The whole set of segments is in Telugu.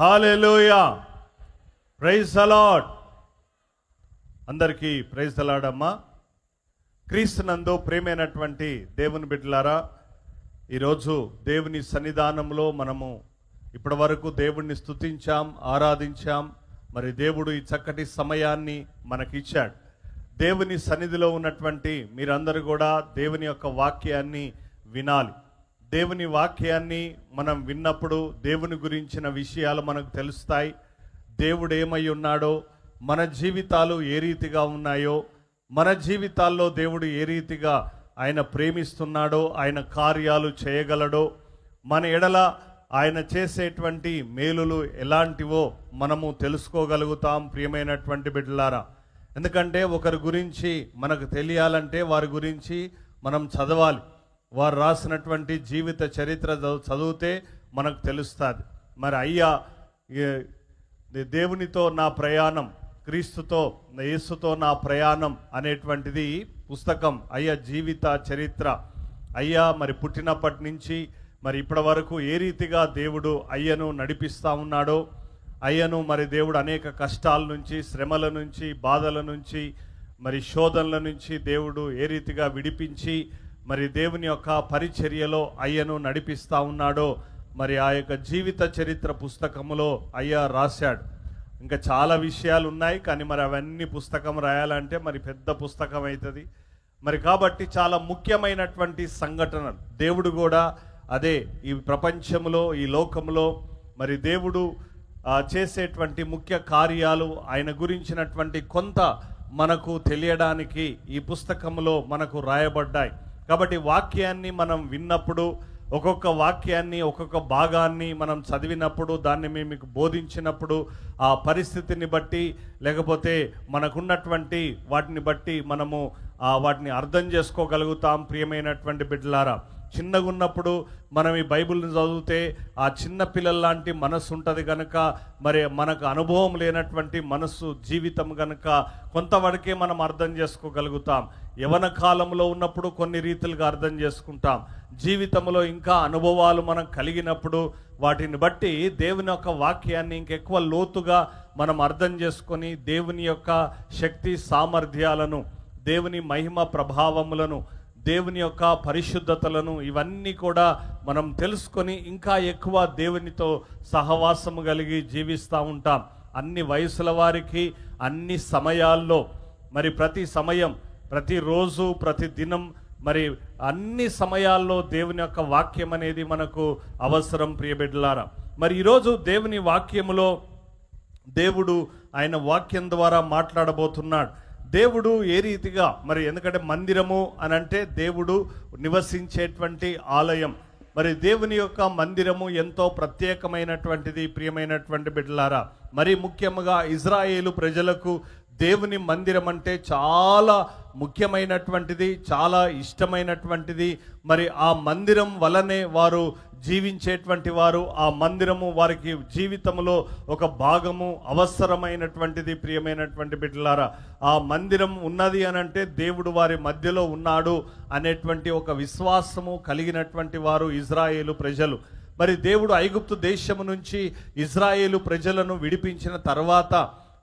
Hallelujah, praise the Lord. అందరికీ ప్రైజ్ ది లార్డ్ అమ్మా. క్రీస్తునందు ప్రియమైనటువంటి దేవుని బిడ్డలారా, ఈరోజు దేవుని సన్నిధానంలో మనము ఇప్పటి వరకు దేవుణ్ణి స్తుతించాం, ఆరాధించాం. మరి దేవుడు ఈ చక్కటి సమయాన్ని మనకిచ్చాడు. దేవుని సన్నిధిలో ఉన్నటువంటి మీరందరూ కూడా దేవుని యొక్క వాక్యాన్ని వినాలి. దేవుని వాక్యాన్ని మనం విన్నప్పుడు దేవుని గురించిన విషయాలు మనకు తెలుస్తాయి. దేవుడు ఏమై ఉన్నాడో, మన జీవితాలు ఏ రీతిగా ఉన్నాయో, మన జీవితాల్లో దేవుడు ఏ రీతిగా ఆయన ప్రేమిస్తున్నాడో, ఆయన కార్యాలు చేయగలడో, మన ఎడల ఆయన చేసేటువంటి మేలులు ఎలాంటివో మనము తెలుసుకోగలుగుతాం. ప్రియమైనటువంటి బిడ్డలారా, ఎందుకంటే ఒకరి గురించి మనకు తెలియాలంటే వారి గురించి మనం చదవాలి. వారు రాసినటువంటి జీవిత చరిత్ర చదివితే మనకు తెలుస్తుంది. మరి అయ్యా, దేవునితో నా ప్రయాణం, క్రీస్తుతో యేసుతో నా ప్రయాణం అనేటువంటిది పుస్తకం. అయ్యా జీవిత చరిత్ర. అయ్యా మరి పుట్టినప్పటి నుంచి మరి ఇప్పటి వరకు ఏ రీతిగా దేవుడు అయ్యను నడిపిస్తూ ఉన్నాడో, అయ్యను మరి దేవుడు అనేక కష్టాల నుంచి, శ్రమల నుంచి, బాధల నుంచి, మరి శోధనల నుంచి దేవుడు ఏ రీతిగా విడిపించి మరి దేవుని యొక్క పరిచర్యలో అయ్యను నడిపిస్తూ ఉన్నాడో, మరి ఆ యొక్క జీవిత చరిత్ర పుస్తకములో అయ్యా రాశాడు. ఇంకా చాలా విషయాలు ఉన్నాయి, కానీ మరి అవన్నీ పుస్తకం రాయాలంటే మరి పెద్ద పుస్తకం అవుతుంది. మరి కాబట్టి చాలా ముఖ్యమైనటువంటి సంఘటనలు దేవుడు కూడా అదే ఈ ప్రపంచంలో, ఈ లోకంలో మరి దేవుడు చేసేటువంటి ముఖ్య కార్యాలు, ఆయన గురించినటువంటి కొంత మనకు తెలియడానికి ఈ పుస్తకంలో మనకు రాయబడ్డాయి. కాబట్టి వాక్యాన్ని మనం విన్నప్పుడు, ఒక్కొక్క వాక్యాన్ని, ఒక్కొక్క భాగాన్ని మనం చదివినప్పుడు, దాన్ని మేము మీకు బోధించినప్పుడు, ఆ పరిస్థితిని బట్టి లేకపోతే మనకున్నటువంటి వాటిని బట్టి మనము వాటిని అర్థం చేసుకోగలుగుతాం. ప్రియమైనటువంటి బిడ్డలారా, చిన్నగా ఉన్నప్పుడు మనం ఈ బైబిల్ని చదివితే ఆ చిన్న పిల్లల్లాంటి మనస్సు ఉంటుంది కనుక, మరి మనకు అనుభవం లేనటువంటి మనస్సు జీవితం కనుక కొంతవరకే మనం అర్థం చేసుకోగలుగుతాం. యవన కాలంలో ఉన్నప్పుడు కొన్ని రీతిలుగా అర్థం చేసుకుంటాం. జీవితంలో ఇంకా అనుభవాలు మనం కలిగినప్పుడు వాటిని బట్టి దేవుని యొక్క వాక్యాన్ని ఇంకెక్కువ లోతుగా మనం అర్థం చేసుకొని దేవుని యొక్క శక్తి సామర్థ్యాలను, దేవుని మహిమ ప్రభావములను, దేవుని యొక్క పరిశుద్ధతలను ఇవన్నీ కూడా మనం తెలుసుకొని ఇంకా ఎక్కువ దేవునితో సహవాసము కలిగి జీవిస్తూ ఉంటాం. అన్ని వయసుల వారికి, అన్ని సమయాల్లో, మరి ప్రతి సమయం, ప్రతిరోజు, ప్రతి దినం, మరి అన్ని సమయాల్లో దేవుని యొక్క వాక్యం అనేది మనకు అవసరం. ప్రియబిడ్డలారా, మరి ఈరోజు దేవుని వాక్యములో దేవుడు ఆయన వాక్యం ద్వారా మాట్లాడబోతున్నాడు. దేవుడు ఏ రీతిగా, మరి ఎందుకంటే మందిరము అని అంటే దేవుడు నివసించేటువంటి ఆలయం. మరి దేవుని యొక్క మందిరము ఎంతో ప్రత్యేకమైనటువంటిది. ప్రియమైనటువంటి బిడ్డలారా, మరి ముఖ్యంగా ఇజ్రాయేలు ప్రజలకు దేవుని మందిరం అంటే చాలా ముఖ్యమైనటువంటిది, చాలా ఇష్టమైనటువంటిది. మరి ఆ మందిరం వలనే వారు జీవించేటువంటి వారు, ఆ మందిరము వారికి జీవితంలో ఒక భాగము, అవసరమైనటువంటిది. ప్రియమైనటువంటి బిడ్డలారా, ఆ మందిరం ఉన్నది అని అంటే దేవుడు వారి మధ్యలో ఉన్నాడు అనేటువంటి ఒక విశ్వాసము కలిగినటువంటి వారు ఇజ్రాయేలు ప్రజలు. మరి దేవుడు ఐగుప్తు దేశము నుంచి ఇజ్రాయేలు ప్రజలను విడిపించిన తర్వాత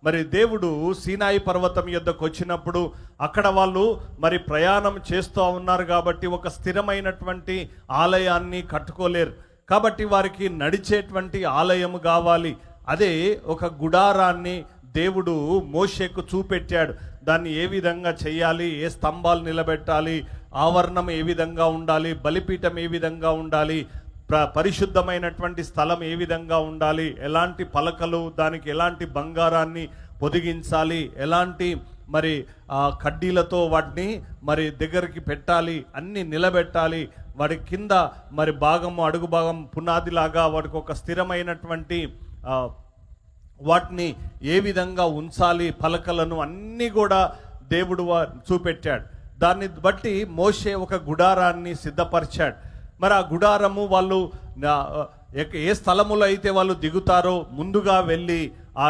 మరి దేవుడు సీనాయి పర్వతం యొద్దకు వచ్చినప్పుడు అక్కడ వాళ్ళు మరి ప్రయాణం చేస్తూ ఉన్నారు కాబట్టి ఒక స్థిరమైనటువంటి ఆలయాన్ని కట్టుకోలేరు. కాబట్టి వారికి నడిచేటువంటి ఆలయము కావాలి. అదే ఒక గుడారాన్ని దేవుడు మోషేకు చూపెట్టాడు. దాన్ని ఏ విధంగా చేయాలి, ఏ స్తంభాలు నిలబెట్టాలి, ఆవరణం ఏ విధంగా ఉండాలి, బలిపీఠం ఏ విధంగా ఉండాలి, పరిశుద్ధమైనటువంటి స్థలం ఏ విధంగా ఉండాలి, ఎలాంటి పలకలు, దానికి ఎలాంటి బంగారాన్ని పొదిగించాలి, ఎలాంటి మరి కడ్డీలతో వాటిని మరి దగ్గరికి పెట్టాలి, అన్ని నిలబెట్టాలి. వాటి కింద మరి భాగము, అడుగు భాగం పునాదిలాగా వాటికి ఒక స్థిరమైనటువంటి వాటిని ఏ విధంగా ఉంచాలి, పలకలను అన్నీ కూడా దేవుడు చూపెట్టాడు. దాన్ని బట్టి మోషే ఒక గుడారాన్ని సిద్ధపరిచాడు. మరి ఆ గుడారము వాళ్ళు ఏ స్థలములో అయితే వాళ్ళు దిగుతారో ముందుగా వెళ్ళి ఆ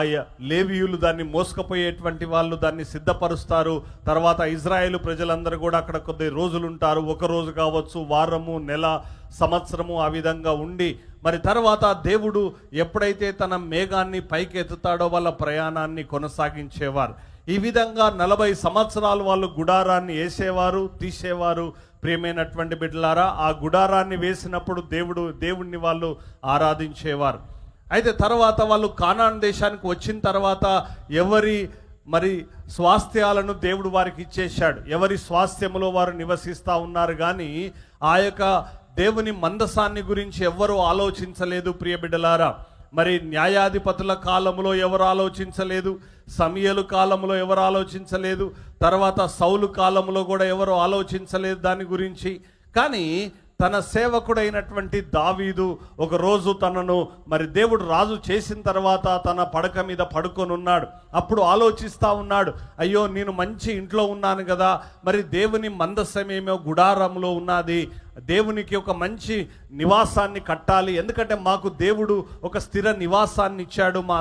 లేవీయులు దాన్ని మోసుకుపోయేటువంటి వాళ్ళు దాన్ని సిద్ధపరుస్తారు. తర్వాత ఇజ్రాయేలు ప్రజలందరూ కూడా అక్కడ కొద్ది రోజులు ఉంటారు. ఒక రోజు కావచ్చు, వారము, నెల, సంవత్సరము, ఆ విధంగా ఉండి మరి తర్వాత దేవుడు ఎప్పుడైతే తన మేఘాన్ని పైకి ఎత్తుతాడో వాళ్ళ ప్రయాణాన్ని కొనసాగించేవారు. ఈ విధంగా 40 సంవత్సరాలు వాళ్ళు గుడారాన్ని వేసేవారు, తీసేవారు. ప్రియమైనటువంటి బిడ్డలారా, ఆ గుడారాన్ని వేసినప్పుడు దేవుణ్ణి వాళ్ళు ఆరాధించేవారు. అయితే తర్వాత వాళ్ళు కానాన్ దేశానికి వచ్చిన తర్వాత ఎవరి మరి స్వాస్థ్యాలను దేవుడు వారికి ఇచ్చేశాడు. ఎవరి స్వాస్థ్యములో వారు నివసిస్తూ ఉన్నారు. కానీ ఆ యొక్క దేవుని మందసాన్ని గురించి ఎవ్వరూ ఆలోచించలేదు. ప్రియ బిడ్డలారా, మరి న్యాయాధిపతుల కాలంలో ఎవరు ఆలోచించలేదు, సమయలు కాలంలో ఎవరు ఆలోచించలేదు, తర్వాత సౌలు కాలంలో కూడా ఎవరు ఆలోచించలేదు దాని గురించి. కానీ తన సేవకుడైనటువంటి దావీదు ఒకరోజు తనను మరి దేవుడు రాజు చేసిన తర్వాత తన పడక మీద పడుకొని ఉన్నాడు. అప్పుడు ఆలోచిస్తూ ఉన్నాడు, అయ్యో నేను మంచి ఇంట్లో ఉన్నాను కదా, మరి దేవుని మందసమేమో గుడారంలో ఉన్నది, దేవునికి ఒక మంచి నివాసాన్ని కట్టాలి. ఎందుకంటే మాకు దేవుడు ఒక స్థిర నివాసాన్ని ఇచ్చాడు, మా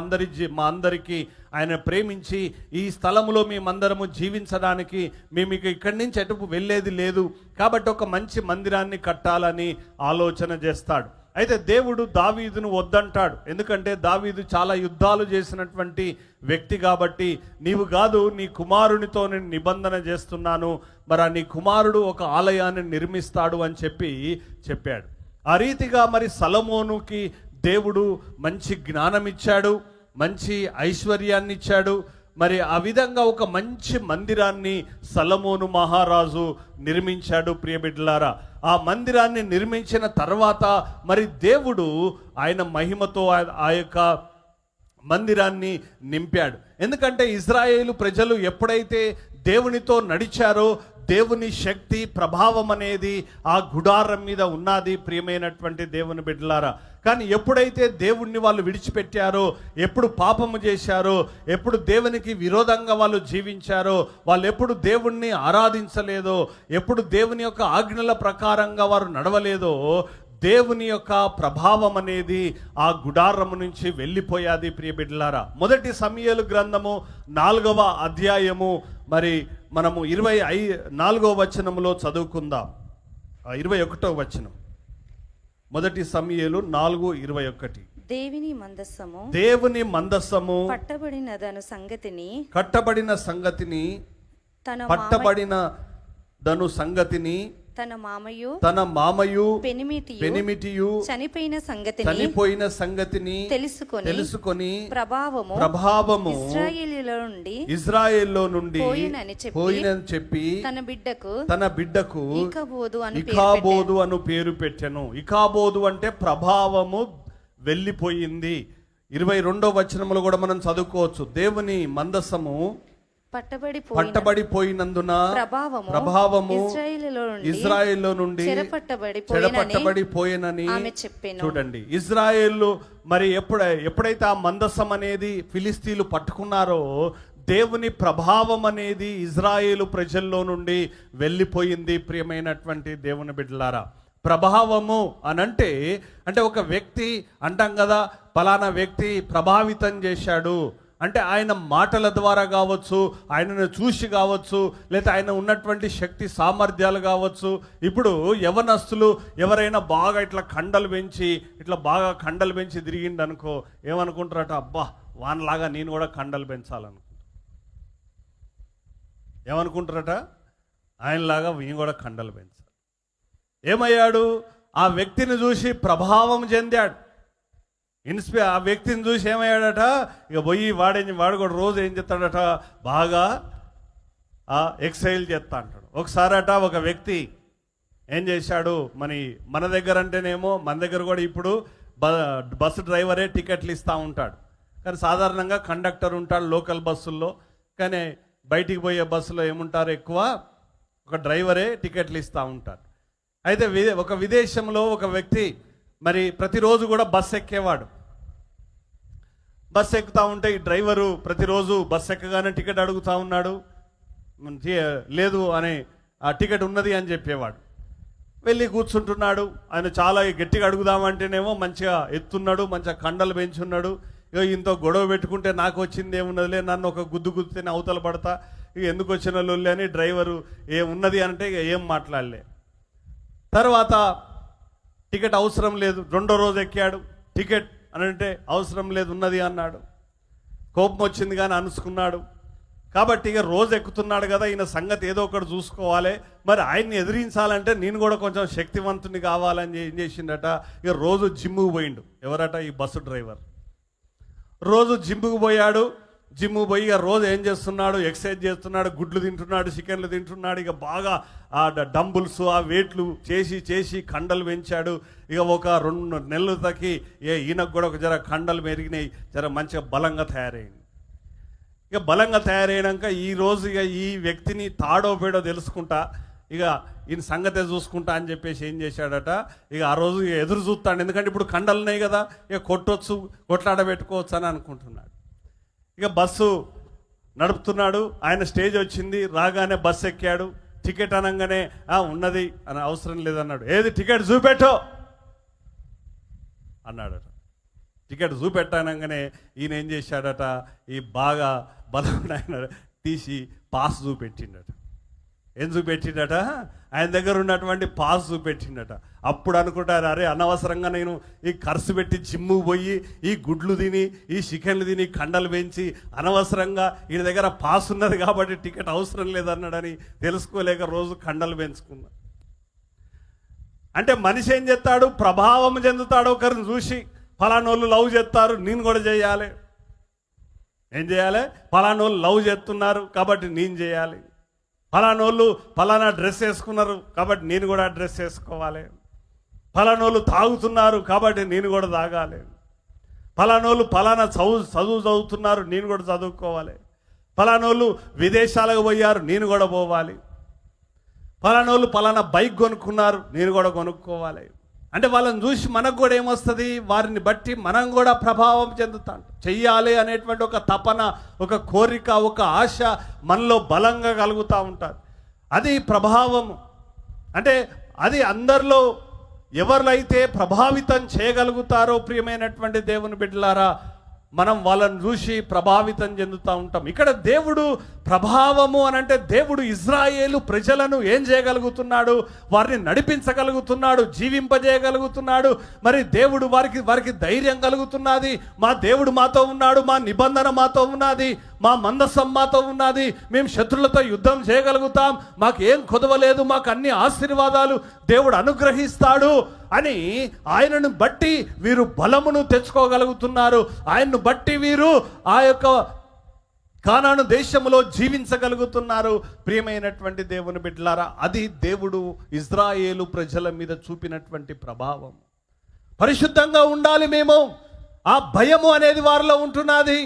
అందరికీ ఆయన ప్రేమించి ఈ స్థలంలో మేమందరము జీవించడానికి మేము ఇక్కడి నుంచి ఎటుపు వెళ్ళేది లేదు, కాబట్టి ఒక మంచి మందిరాన్ని కట్టాలని ఆలోచన చేస్తాడు. అయితే దేవుడు దావీదును వద్దంటాడు. ఎందుకంటే దావీదు చాలా యుద్ధాలు చేసినటువంటి వ్యక్తి కాబట్టి, నీవు కాదు నీ కుమారునితో నేను నిబంధన చేస్తున్నాను, మరి నీ కుమారుడు ఒక ఆలయాన్ని నిర్మిస్తాడు అని చెప్పాడు. ఆ రీతిగా మరి సొలొమోనుకి దేవుడు మంచి జ్ఞానం ఇచ్చాడు, మంచి ఐశ్వర్యాన్ని ఇచ్చాడు. మరి ఆ విధంగా ఒక మంచి మందిరాన్ని సొలొమోను మహారాజు నిర్మించాడు. ప్రియబిడ్డలారా, ఆ మందిరాన్ని నిర్మించిన తర్వాత మరి దేవుడు ఆయన మహిమతో ఆ యొక్క మందిరాన్ని నింపాడు. ఎందుకంటే ఇజ్రాయేలు ప్రజలు ఎప్పుడైతే దేవునితో నడిచారో దేవుని శక్తి ప్రభావం అనేది ఆ గుడారం మీద ఉన్నది. ప్రియమైనటువంటి దేవుని బిడ్డలారా, కానీ ఎప్పుడైతే దేవుణ్ణి వాళ్ళు విడిచిపెట్టారో, ఎప్పుడు పాపము చేశారో, ఎప్పుడు దేవునికి విరోధంగా వాళ్ళు జీవించారో, వాళ్ళు ఎప్పుడు దేవుణ్ణి ఆరాధించలేదో, ఎప్పుడు దేవుని యొక్క ఆజ్ఞల ప్రకారంగా వారు నడవలేదో, దేవుని యొక్క ప్రభావం అనేది ఆ గుడారము నుంచి వెళ్ళిపోయాది. ప్రియ బిడ్డలారా, మొదటి సమూయేలు గ్రంథము 4వ అధ్యాయము మరి మనము 24వ వచనములో చదువుకుందాం. 21వ వచనం, మొదటి సమూయేలు 4:21. దేవుని మందస్సము కట్టబడిన సంగతిని తన మామయు పెనిమిటియు చనిపోయిన సంగతిని తెలుసుకొని ప్రభావము ఇశ్రాయేలులో నుండి పోయినని చెప్పి తన బిడ్డకు ఇకాబోదు అను పేరు పెట్టెను. ఇకాబోదు అంటే ప్రభావము వెళ్ళిపోయింది. 22వ వచనములో కూడా మనం చదువుకోవచ్చు, దేవుని మందసము పట్టబడిపోయినందున ప్రభావము ఇజ్రాయేల్లో నుండి చెరపట్టబడిపోయినని చూడండి. ఇజ్రాయేలు మరి ఎప్పుడైతే ఆ మందసం అనేది ఫిలిస్తీన్లు పట్టుకున్నారో, దేవుని ప్రభావం అనేది ఇజ్రాయేలు ప్రజల్లో నుండి వెళ్ళిపోయింది. ప్రియమైనటువంటి దేవుని బిడ్డలారా, ప్రభావము అనంటే అంటే ఒక వ్యక్తి అంటాం కదా, పలానా వ్యక్తి ప్రభావితం చేశాడు అంటే ఆయన మాటల ద్వారా కావచ్చు, ఆయనను చూసి కావచ్చు, లేదా ఆయన ఉన్నటువంటి శక్తి సామర్థ్యాలు కావచ్చు. ఇప్పుడు యవనస్తులు ఎవరైనా బాగా ఇట్లా కండలు పెంచి తిరిగిండనుకో, ఏమనుకుంటారట, అబ్బా వానలాగా నేను కూడా కండలు పెంచాలనుకుంటా. ఏమనుకుంటారట, ఆయనలాగా నేను కూడా కండలు పెంచాలి. ఏమయ్యాడు, ఆ వ్యక్తిని చూసి ప్రభావం చెందాడు. ఆ వ్యక్తిని చూసి ఏమయ్యాడట, ఇక పోయి వాడు కూడా రోజు ఏం చేస్తాడట, బాగా ఎక్సైజ్ చేస్తా అంటాడు. ఒకసారట ఒక వ్యక్తి ఏం చేశాడు, మన దగ్గర అంటేనేమో మన దగ్గర కూడా ఇప్పుడు బస్సు డ్రైవరే టికెట్లు ఇస్తూ ఉంటాడు. కానీ సాధారణంగా కండక్టర్ ఉంటాడు లోకల్ బస్సుల్లో, కానీ బయటికి పోయే బస్సులో ఏముంటారు, ఎక్కువ ఒక డ్రైవరే టికెట్లు ఇస్తూ ఉంటారు. అయితే ఒక విదేశంలో ఒక వ్యక్తి మరి ప్రతిరోజు కూడా బస్సు ఎక్కేవాడు. బస్సు ఎక్కుతూ ఉంటే ఈ డ్రైవరు ప్రతిరోజు బస్సు ఎక్కగానే టికెట్ అడుగుతూ ఉన్నాడు. లేదు అని ఆ టికెట్ ఉన్నది అని చెప్పేవాడు. వెళ్ళి కూర్చుంటున్నాడు. ఆయన చాలా గట్టిగా అడుగుదామంటేనేమో మంచిగా ఎత్తున్నాడు, మంచిగా కండలు పెంచున్నాడు. ఇక ఇంత గొడవ పెట్టుకుంటే నాకు వచ్చింది ఏమున్నదిలే, నన్ను ఒక గుద్దు గుద్దితేనే అవతల పడతా, ఇక ఎందుకు వచ్చిన లొల్లి అని డ్రైవరు ఏమున్నది అంటే ఇక ఏం మాట్లాడలే. తర్వాత టికెట్ అవసరం లేదు, రెండో రోజు ఎక్కాడు. టికెట్ అని అంటే అవసరం లేదు ఉన్నది అన్నాడు. కోపం వచ్చింది కానీ అనుసుకున్నాడు. కాబట్టి ఇక రోజు ఎక్కుతున్నాడు కదా, ఈయన సంగతి ఏదో ఒకటి చూసుకోవాలి, మరి ఆయన్ని ఎదిరించాలంటే నేను కూడా కొంచెం శక్తివంతుని కావాలని ఏం చేసిండట, ఇక రోజు జిమ్ముకు పోయిండు. ఎవరట? ఈ బస్సు డ్రైవర్. రోజు జిమ్ముకు పోయాడు. జిమ్ముకు పోయి ఇక రోజు ఏం చేస్తున్నాడు, ఎక్సర్సైజ్ చేస్తున్నాడు, గుడ్లు తింటున్నాడు, చికెన్లు తింటున్నాడు. ఇక బాగా ఆ డంబుల్స్ ఆ వెయిట్లు చేసి చేసి కండలు పెంచాడు. ఇక ఒక 2 నెలలు తగ్గి ఈయనకు కూడా ఒక జర కండలు పెరిగినాయి, జర మంచిగా బలంగా తయారైంది. ఇక బలంగా తయారైనాక ఈరోజు ఇక ఈ వ్యక్తిని తాడో పేడో తెలుసుకుంటా, ఇక ఈయన సంగతే చూసుకుంటా అని చెప్పేసి ఏం చేశాడట, ఇక ఆ రోజు ఇక ఎదురు చూస్తాడు. ఎందుకంటే ఇప్పుడు కండలు ఉన్నాయి కదా, ఇక కొట్టొచ్చు, కొట్లాడబెట్టుకోవచ్చు అని అనుకుంటున్నాడు. ఇక బస్సు నడుపుతున్నాడు. ఆయన స్టేజ్ వచ్చింది, రాగానే బస్సు ఎక్కాడు. టికెట్ అనగానే ఉన్నది అని అవసరం లేదన్నాడు. ఏది టికెట్ చూపెట్టో అన్నాడట. టికెట్ చూపెట్టనగానే ఈయన ఏం చేశాడట, ఈ బాగా బలమైన తీసి పాస్ చూపెట్టిండట. ఏం చూపెట్టిండట? ఆయన దగ్గర ఉన్నటువంటి పాస్ చూపెట్టిండట. అప్పుడు అనుకుంటారు, అరే అనవసరంగా నేను ఈ ఖర్చు పెట్టి జిమ్ము పోయి ఈ గుడ్లు తిని ఈ చికెన్లు తిని కండలు పెంచి అనవసరంగా ఈయన దగ్గర పాస్ ఉన్నది కాబట్టి టికెట్ అవసరం లేదన్నాడని తెలుసుకోలేక రోజు కండలు పెంచుకున్నా. అంటే మనిషి ఏం చేస్తాడు, ప్రభావం చెందుతాడు. ఒకరిని చూసి ఫలానోళ్ళు లవ్ చేస్తారు, నేను కూడా చేయాలి. ఏం చేయాలి? ఫలానోళ్ళు లవ్ చేస్తున్నారు కాబట్టి నేను చేయాలి. ఫలానోళ్ళు ఫలానా డ్రెస్ వేసుకున్నారు కాబట్టి నేను కూడా డ్రెస్ వేసుకోవాలి. ఫలానోళ్ళు తాగుతున్నారు కాబట్టి నేను కూడా తాగాలి. ఫలానోళ్ళు ఫలానా చదువు చదువుతున్నారు, నేను కూడా చదువుకోవాలి. ఫలానోళ్ళు విదేశాలకు పోయారు, నేను కూడా పోవాలి. ఫలానోళ్ళు ఫలానా బైక్ కొనుక్కున్నారు, నేను కూడా కొనుక్కోవాలి. అంటే వాళ్ళని చూసి మనకు కూడా ఏమొస్తుంది, వారిని బట్టి మనం కూడా ప్రభావం చెందుతాం. చెయ్యాలి అనేటువంటి ఒక తపన, ఒక కోరిక, ఒక ఆశ మనలో బలంగా కలుగుతూ ఉంటుంది. అది ప్రభావం. అంటే అది అందరిలో ఎవరైతే ప్రభావితం చేయగలుగుతారో ప్రియమైనటువంటి దేవుని బిడ్డలారా, మనం వాళ్ళని చూసి ప్రభావితం చెందుతూ ఉంటాం. ఇక్కడ దేవుడు ప్రభావము అని అంటే దేవుడు ఇజ్రాయేలు ప్రజలను ఏం చేయగలుగుతున్నాడు, వారిని నడిపించగలుగుతున్నాడు, జీవింపజేయగలుగుతున్నాడు. మరి దేవుడు వారికి ధైర్యం కలుగుతున్నది. మా దేవుడు మాతో ఉన్నాడు, మా నిబంధన మాతో ఉన్నది, మా మందసం మాతో ఉన్నది, మేము శత్రులతో యుద్ధం చేయగలుగుతాం, మాకు ఏం కొదవలేదు, మాకు అన్ని ఆశీర్వాదాలు దేవుడు అనుగ్రహిస్తాడు అని ఆయనను బట్టి వీరు బలమును తెచ్చుకోగలుగుతున్నారు. ఆయన్ను బట్టి వీరు ఆ యొక్క కానాను దేశంలో జీవించగలుగుతున్నారు. ప్రియమైనటువంటి దేవుని బిడ్డలారా, అది దేవుడు ఇజ్రాయేలు ప్రజల మీద చూపినటువంటి ప్రభావం. పరిశుద్ధంగా ఉండాలి మేము, ఆ భయము అనేది వారిలో ఉంటున్నది.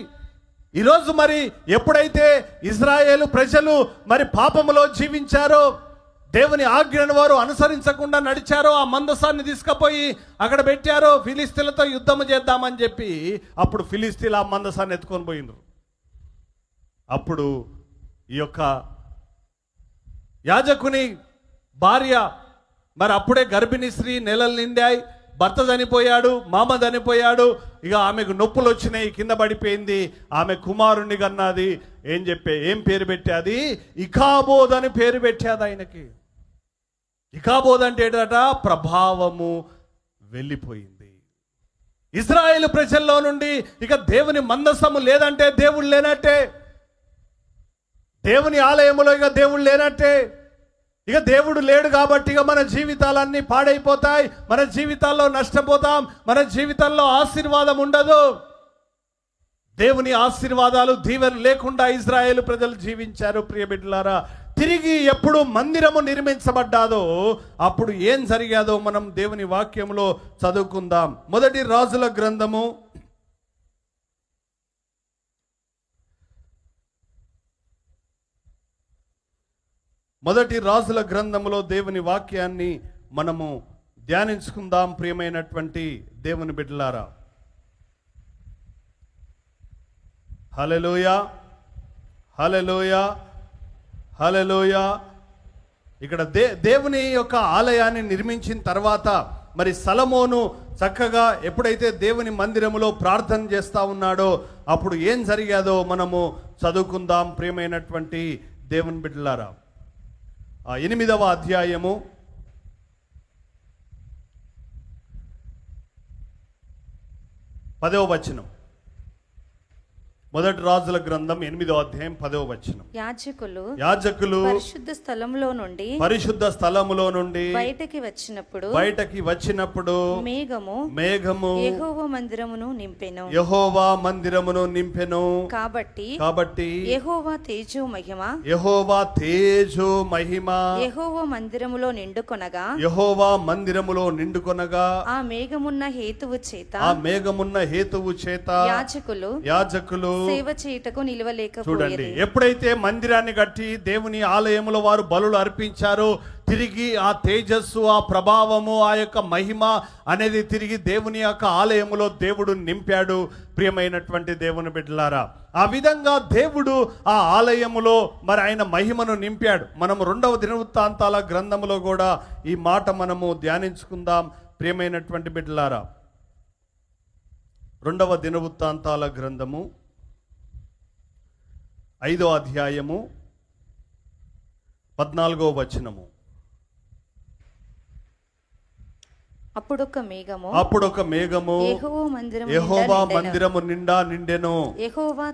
ఈరోజు మరి ఎప్పుడైతే ఇజ్రాయేలు ప్రజలు మరి పాపములో జీవించారో, దేవుని ఆజ్ఞను వారు అనుసరించకుండా నడిచారో, ఆ మందసాన్ని తీసుకుపోయి అక్కడ పెట్టారో, ఫిలిస్తీన్లతో యుద్ధం చేద్దామని చెప్పి అప్పుడు ఫిలిస్తీన్లు ఆ మందసాన్ని ఎత్తుకొని పోయినారు. అప్పుడు ఈ యొక్క యాజకుని భార్య మరి అప్పుడే గర్భిణీ స్త్రీ, నెలలు నిండాయి, భర్త చనిపోయాడు, మామ చనిపోయాడు, ఇక ఆమెకు నొప్పులు వచ్చినాయి, కింద పడిపోయింది. ఆమె కుమారుణ్ణి కన్నది. ఏం పేరు పెట్టాది? ఇకాబోద్ అని పేరు పెట్టాది ఆయనకి. ఇకాబోద్ అంటే ఏంటట? ప్రభావము వెళ్ళిపోయింది. ఇజ్రాయేలు ప్రజల్లో నుండి ఇక దేవుని మందసము లేదంటే దేవుడు లేనట్టే. దేవుని ఆలయములో ఇక దేవుడు లేనట్టే. ఇక దేవుడు లేడు కాబట్టి ఇక మన జీవితాలన్నీ పాడైపోతాయి, మన జీవితాల్లో నష్టపోతాం, మన జీవితాల్లో ఆశీర్వాదం ఉండదు. దేవుని ఆశీర్వాదాలు, దీవెన లేకుండా ఇజ్రాయేలు ప్రజలు జీవించారు. ప్రియ బిడ్డలారా, తిరిగి ఎప్పుడు మందిరము నిర్మించబడ్డాదో అప్పుడు ఏం జరిగాదో మనం దేవుని వాక్యంలో చదువుకుందాం. మొదటి రాజుల గ్రంథము 1 దేవుని వాక్యాన్ని మనము ధ్యానించుకుందాం. ప్రియమైనటువంటి దేవుని బిడ్డలారా, హల్లెలూయా, హల్లెలూయా, హల్లెలూయా. ఇక్కడ దేవుని యొక్క ఆలయాన్ని నిర్మించిన తర్వాత మరి సొలొమోను చక్కగా ఎప్పుడైతే దేవుని మందిరములో ప్రార్థన చేస్తా ఉన్నాడో అప్పుడు ఏం జరిగాదో మనము చదువుకుందాం ప్రియమైనటువంటి దేవుని బిడ్డలారా. 8వ అధ్యాయము 10వ వచనం. మొదటి రాజుల గ్రంథం 8వ అధ్యాయం 10వ వచనం. యాజకులు పరిశుద్ధ స్థలములో నుండి బయటికి వచ్చినప్పుడు మేఘము యెహోవా మందిరమును నింపెను. కాబట్టి యెహోవా తేజో మహిమ యెహోవా మందిరములో నిండుకొనగా ఆ మేఘమున్న హేతువు చేత యాజకులు సేవ చేయుటకు నిలవలేకపోయారు. చూడండి, ఎప్పుడైతే మందిరాన్ని కట్టి దేవుని ఆలయములో వారు బలులు అర్పించారో తిరిగి ఆ తేజస్సు, ఆ ప్రభావము, ఆ యొక్క మహిమ అనేది తిరిగి దేవుని యొక్క ఆలయములో దేవుడు నింపాడు. ప్రియమైనటువంటి దేవుని బిడ్డలారా, ఆ విధంగా దేవుడు ఆ ఆలయములో మరి ఆయన మహిమను నింపాడు. మనము 2వ దినవృత్తాంతాల గ్రంథములో కూడా ఈ మాట మనము ధ్యానించుకుందాం ప్రియమైనటువంటి బిడ్డలారా. 2వ దినవృత్తాంతాల గ్రంథము 5వ అధ్యాయము 14వ వచనము. అప్పుడొక మేఘము యెహోవా మందిరము నిండా నిండెను. యెహోవా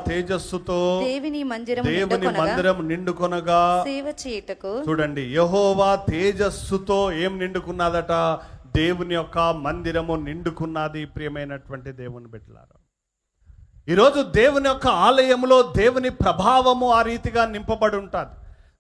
తేజస్సుతో దేవుని మందిరము నిండుకొనగా సేవ చేయుటకు. చూడండి, యెహోవా తేజస్సుతో ఏం నిండుకున్నదట? దేవుని యొక్క మందిరము నిండుకున్నది. ప్రియమైనటువంటి దేవుని బిడ్డలారా, ఈరోజు దేవుని యొక్క ఆలయంలో దేవుని ప్రభావము ఆ రీతిగా నింపబడి ఉంటుంది.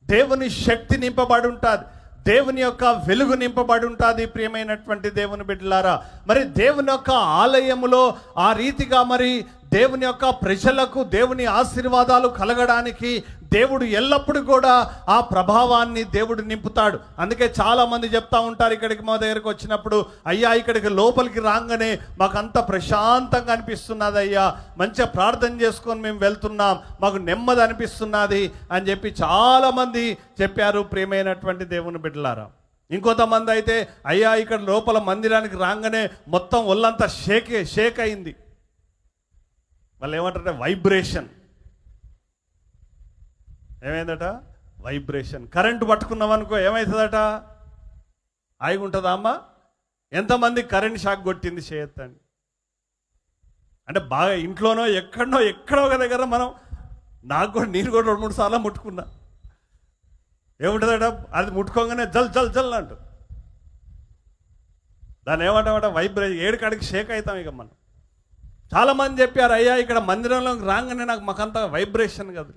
దేవుని శక్తి నింపబడి ఉంటుంది. దేవుని యొక్క వెలుగు నింపబడి ఉంటుంది. ప్రియమైనటువంటి దేవుని బిడ్డలారా, మరి దేవుని యొక్క ఆలయములో ఆ రీతిగా మరి దేవుని యొక్క ప్రజలకు దేవుని ఆశీర్వాదాలు కలగడానికి దేవుడు ఎల్లప్పుడూ కూడా ఆ ప్రభావాన్ని దేవుడు నింపుతాడు. అందుకే చాలా మంది చెప్తా ఉంటారు, ఇక్కడికి మా దగ్గరకు వచ్చినప్పుడు, అయ్యా ఇక్కడికి లోపలికి రాగానే మాకంత ప్రశాంతంగా అనిపిస్తున్నది అయ్యా, మంచిగా ప్రార్థన చేసుకొని మేము వెళ్తున్నాం, మాకు నెమ్మది అనిపిస్తున్నది అని చెప్పి చాలామంది చెప్పారు. ప్రియమైనటువంటి దేవుని బిడ్డలారా, ఇంకొంతమంది అయితే అయ్యా ఇక్కడ లోపల మందిరానికి రాగానే మొత్తం ఒళ్ళంతా షేక్ అయింది. వాళ్ళు ఏమంటారంటే వైబ్రేషన్. ఏమైందట? వైబ్రేషన్. కరెంటు పట్టుకున్నాం అనుకో ఏమవుతుందట? హాయిగా ఉంటుందా అమ్మ? ఎంతమంది కరెంట్ షాక్ కొట్టింది చేయొద్దండి. అంటే బాగా ఇంట్లోనో ఎక్కడో ఒక దగ్గర మనం, నాకు కూడా నేను కూడా 2-3 సార్లు ముట్టుకున్నా. ఏముంటుందట? అది ముట్టుకోగానే జల్ జల్ జల్ అంటూ దాన్ని ఏమంటామట? వైబ్రేషన్. 7 కాడికి షేక్ అవుతాం ఇక మనం. చాలామంది చెప్పారు, అయ్యా ఇక్కడ మందిరంలోకి రాగానే మాకంతా వైబ్రేషన్ కదా.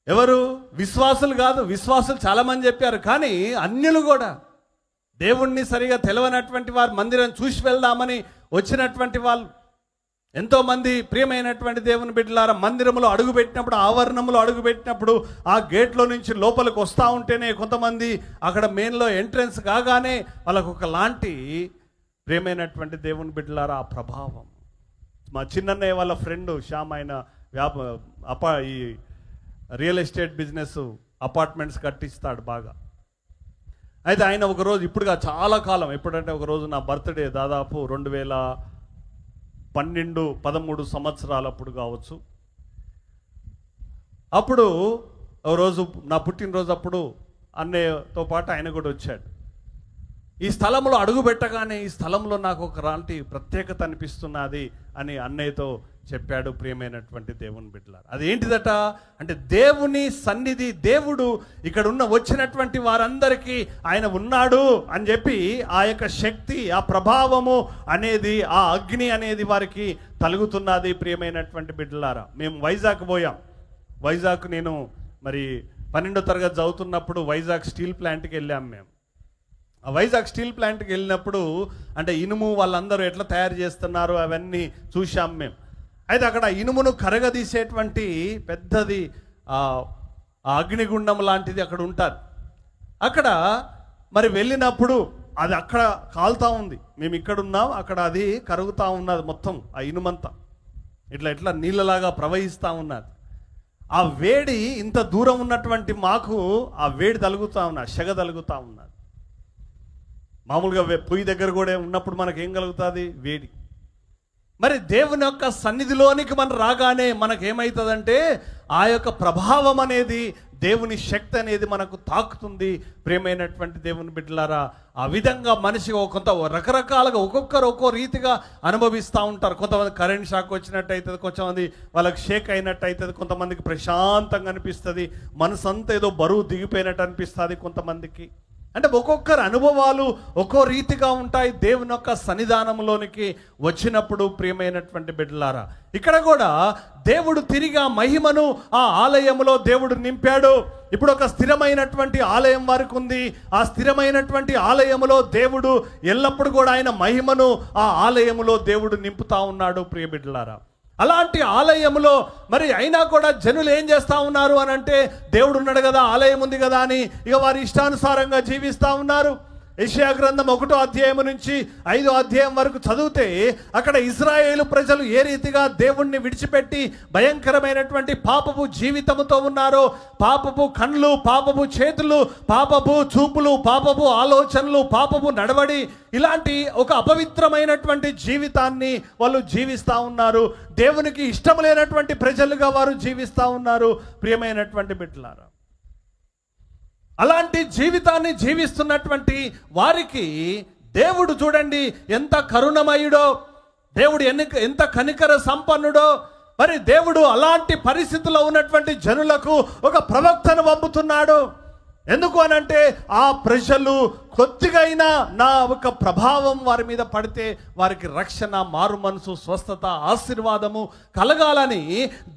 ఎవరు? విశ్వాసులు కాదు, విశ్వాసులు చాలామంది చెప్పారు. కానీ అన్యులు కూడా, దేవుణ్ణి సరిగా తెలవనటువంటి వారు, మందిరం చూసి వెళ్దామని వచ్చినటువంటి వాళ్ళు ఎంతోమంది. ప్రియమైనటువంటి దేవుని బిడ్డలారా, మందిరంలో అడుగుపెట్టినప్పుడు, ఆవరణంలో అడుగుపెట్టినప్పుడు ఆ గేట్లో నుంచి లోపలికి వస్తూ ఉంటేనే కొంతమంది అక్కడ మెయిన్లో ఎంట్రన్స్ కాగానే వాళ్ళకు ఒకలాంటి ప్రియమైనటువంటి దేవుని బిడ్డలారా ఆ ప్రభావం. మా చిన్నన్నయ్య వాళ్ళ ఫ్రెండ్ శ్యామ్, ఆయన ఈ రియల్ ఎస్టేట్ బిజినెస్, అపార్ట్మెంట్స్ కట్టిస్తాడు బాగా. అయితే ఆయన ఒకరోజు, ఇప్పుడుగా చాలా కాలం, ఎప్పుడంటే ఒకరోజు నా బర్త్డే దాదాపు 2012-13 సంవత్సరాలు అప్పుడు కావచ్చు. అప్పుడు ఒకరోజు నా పుట్టినరోజు అప్పుడు అన్నయ్యతో పాటు ఆయన కూడా వచ్చాడు. ఈ స్థలంలో అడుగు పెట్టగానే ఈ స్థలంలో నాకు ఒకలాంటి ప్రత్యేకత అనిపిస్తున్నది అని అన్నయ్యతో చెప్పాడు. ప్రియమైనటువంటి దేవుని బిడ్డలారా, అదేంటిదట అంటే దేవుని సన్నిధి, దేవుడు ఇక్కడ వచ్చినటువంటి వారందరికీ ఆయన ఉన్నాడు అని చెప్పి ఆ యొక్క శక్తి, ఆ ప్రభావము అనేది, ఆ అగ్ని అనేది వారికి తలుగుతున్నది. ప్రియమైనటువంటి బిడ్డలారా, మేము వైజాగ్ పోయాం. వైజాగ్ నేను మరి 12వ తరగతి చదువుతున్నప్పుడు వైజాగ్ స్టీల్ ప్లాంట్కి వెళ్ళాం మేము. ఆ వైజాగ్ స్టీల్ ప్లాంట్కి వెళ్ళినప్పుడు అంటే ఇనుము వాళ్ళందరూ ఎట్లా తయారు చేస్తున్నారు అవన్నీ చూసాం మేము. అయితే అక్కడ ఇనుమును కరగదీసేటువంటి పెద్దది అగ్నిగుండం లాంటిది అక్కడ ఉంటుంది. అక్కడ మరి వెళ్ళినప్పుడు అది అక్కడ కాలుతూ ఉంది, మేము ఇక్కడ ఉన్నాం, అక్కడ అది కరుగుతూ ఉన్నది. మొత్తం ఆ ఇనుమంతా ఇట్లా నీళ్ళలాగా ప్రవహిస్తూ ఉన్నది. ఆ వేడి ఇంత దూరం ఉన్నటువంటి మాకు ఆ వేడి తలుగుతూ ఉన్నది, సెగ తలుగుతూ ఉన్నది. మామూలుగా పొయ్యి దగ్గర కూడా ఉన్నప్పుడు మనకి ఏం కలుగుతుంది? వేడి. మరి దేవుని యొక్క సన్నిధిలోనికి మనం రాగానే మనకేమవుతుందంటే ఆ యొక్క ప్రభావం అనేది, దేవుని శక్తి అనేది మనకు తాకుతుంది. ప్రియమైనటువంటి దేవుని బిడ్డలారా, ఆ విధంగా మనిషి కొంత రకరకాలుగా ఒక్కొక్కరు ఒక్కో రీతిగా అనుభవిస్తూ ఉంటారు. కొంతమంది కరెంట్ షాక్ వచ్చినట్టు అవుతుంది, కొంతమంది వాళ్ళకి షేక్ అయినట్టు అవుతుంది, కొంతమందికి ప్రశాంతంగా అనిపిస్తుంది, మనసు అంతా ఏదో బరువు దిగిపోయినట్టు అనిపిస్తుంది కొంతమందికి. అంటే ఒక్కొక్కరు అనుభవాలు ఒక్కో రీతిగా ఉంటాయి దేవుని యొక్క సన్నిధానంలోనికి వచ్చినప్పుడు. ప్రియమైనటువంటి బిడ్డలారా, ఇక్కడ కూడా దేవుడు తిరిగి ఆ మహిమను ఆ ఆలయంలో దేవుడు నింపాడు. ఇప్పుడు ఒక స్థిరమైనటువంటి ఆలయం వారికి ఉంది. ఆ స్థిరమైనటువంటి ఆలయములో దేవుడు ఎల్లప్పుడూ కూడా ఆయన మహిమను ఆ ఆలయములో దేవుడు నింపుతా ఉన్నాడు. ప్రియ బిడ్డలారా, అలాంటి ఆలయంలో మరి అయినా కూడా జనులు ఏం చేస్తూ ఉన్నారు అని అంటే, దేవుడు ఉన్నాడు కదా, ఆలయం ఉంది కదా అని ఇక వారి ఇష్టానుసారంగా జీవిస్తూ ఉన్నారు. యెషయా గ్రంథం 1వ అధ్యాయం నుంచి 5వ అధ్యాయం వరకు చదివితే అక్కడ ఇశ్రాయేలు ప్రజలు ఏ రీతిగా దేవుణ్ణి విడిచిపెట్టి భయంకరమైనటువంటి పాపపు జీవితముతో ఉన్నారో, పాపపు కళ్ళు, పాపపు చేతులు, పాపపు చూపులు, పాపపు ఆలోచనలు, పాపపు నడవడి, ఇలాంటి ఒక అపవిత్రమైనటువంటి జీవితాన్ని వాళ్ళు జీవిస్తూ ఉన్నారు. దేవునికి ఇష్టం లేనటువంటి ప్రజలుగా వారు జీవిస్తూ ఉన్నారు. ప్రియమైనటువంటి బిడ్డలారా, అలాంటి జీవితాన్ని జీవిస్తున్నటువంటి వారికి దేవుడు చూడండి ఎంత కరుణమయుడో, దేవుడు ఎంత కనికర సంపన్నుడో. మరి దేవుడు అలాంటి పరిస్థితుల్లో ఉన్నటువంటి జనులకు ఒక ప్రవక్తను పంపుతున్నాడు. ఎందుకు అనంటే ఆ ప్రజలు కొద్దిగైనా నా ఒక ప్రభావం వారి మీద పడితే వారికి రక్షణ, మారు మనసు, స్వస్థత, ఆశీర్వాదము కలగాలని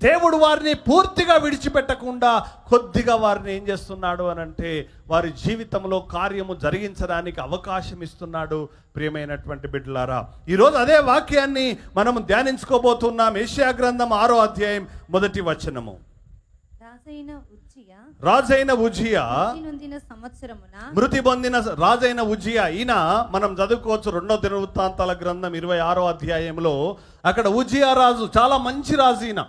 దేవుడు వారిని పూర్తిగా విడిచిపెట్టకుండా కొద్దిగా వారిని ఏం చేస్తున్నాడు అనంటే వారి జీవితంలో కార్యము జరిగించడానికి అవకాశం ఇస్తున్నాడు. ప్రియమైనటువంటి బిడ్డలారా, ఈరోజు అదే వాక్యాన్ని మనం ధ్యానించుకోబోతున్నాం. యెషయా గ్రంథం 6వ అధ్యాయం 1వ వచనము. రాజైన ఉజ్జియా మృతి పొందిన రాజైన ఉజ్జియా, ఈయన మనం చదువుకోవచ్చు 2వ దినవృత్తాంతాల గ్రంథం 26వ అధ్యాయంలో. అక్కడ ఉజ్జియా రాజు చాలా మంచి రాజు. ఈయన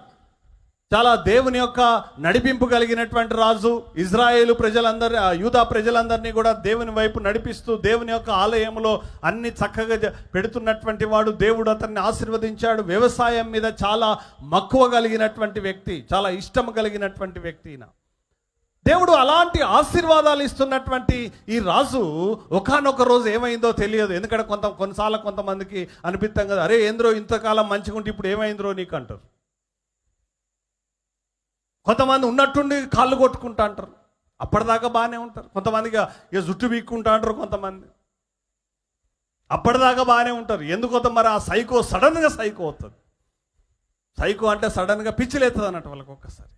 చాలా దేవుని యొక్క నడిపింపు కలిగినటువంటి రాజు. ఇజ్రాయేలు ప్రజలందరినీ, యూదా ప్రజలందరినీ కూడా దేవుని వైపు నడిపిస్తూ దేవుని యొక్క ఆలయంలో అన్ని చక్కగా పెడుతున్నటువంటి వాడు. దేవుడు అతన్ని ఆశీర్వదించాడు. వ్యవసాయం మీద చాలా మక్కువ కలిగినటువంటి వ్యక్తి, చాలా ఇష్టం కలిగినటువంటి వ్యక్తి. దేవుడు అలాంటి ఆశీర్వాదాలు ఇస్తున్నటువంటి ఈ రాజు ఒకానొక రోజు ఏమైందో తెలియదు. ఎందుకంటే కొన్నిసార్లు కొంతమందికి అనిపిస్తాం కదా, అరే ఏంద్రో ఇంతకాలం మంచిగా ఉంటే ఇప్పుడు ఏమైందో నీకు అంటారు. కొంతమంది ఉన్నట్టుండి కాళ్ళు కొట్టుకుంటా అంటారు, అప్పటిదాకా బాగానే ఉంటారు. కొంతమందికి ఇక జుట్టు బీక్కుంటా అంటారు, కొంతమంది అప్పటిదాకా బాగానే ఉంటారు. ఎందుకు మరి ఆ సైకో సడన్గా సైకో అవుతుంది. సైకో అంటే సడన్గా పిచ్చిలేస్తుంది అన్నట్టు వాళ్ళకి. ఒక్కసారి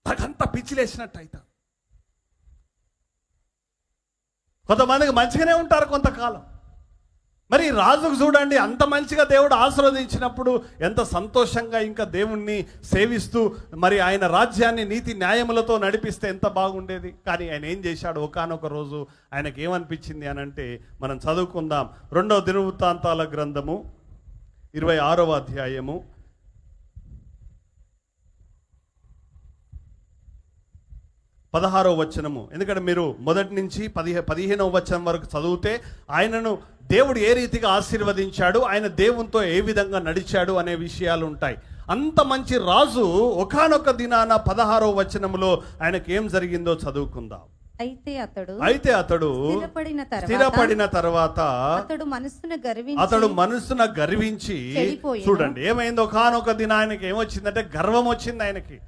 నాకంతా పిచ్చిలేసినట్టు అవుతుంది. కొంతమందికి మంచిగానే ఉంటారు కొంతకాలం. మరి రాజుకు చూడండి, అంత మంచిగా దేవుడు ఆశీర్వదించినప్పుడు ఎంత సంతోషంగా ఇంకా దేవుణ్ణి సేవిస్తూ మరి ఆయన రాజ్యాన్ని నీతి న్యాయములతో నడిపిస్తే ఎంత బాగుండేది. కానీ ఆయన ఏం చేశాడు, ఒకానొక రోజు ఆయనకి ఏమనిపించింది అనంటే మనం చదువుకుందాం. 2వ దినవృత్తాంతాల గ్రంథము 26వ అధ్యాయము 16వ వచనము. ఎందుకంటే మీరు మొదటి నుంచి 15వ వచనం వరకు చదివితే ఆయనను దేవుడు ఏ రీతిగా ఆశీర్వదించాడు, ఆయన దేవునితో ఏ విధంగా నడిచాడు అనే విషయాలు ఉంటాయి. అంత మంచి రాజు ఒకానొక దినాన 16వ వచనములో ఆయనకి ఏం జరిగిందో చదువుకుందాం. అయితే అతడు స్థిరపడిన తర్వాత అతడు మనస్సున గర్వించి, చూడండి ఏమైంది, ఒకానొక దిన ఆయనకి ఏమొచ్చిందంటే గర్వం వచ్చింది ఆయనకి.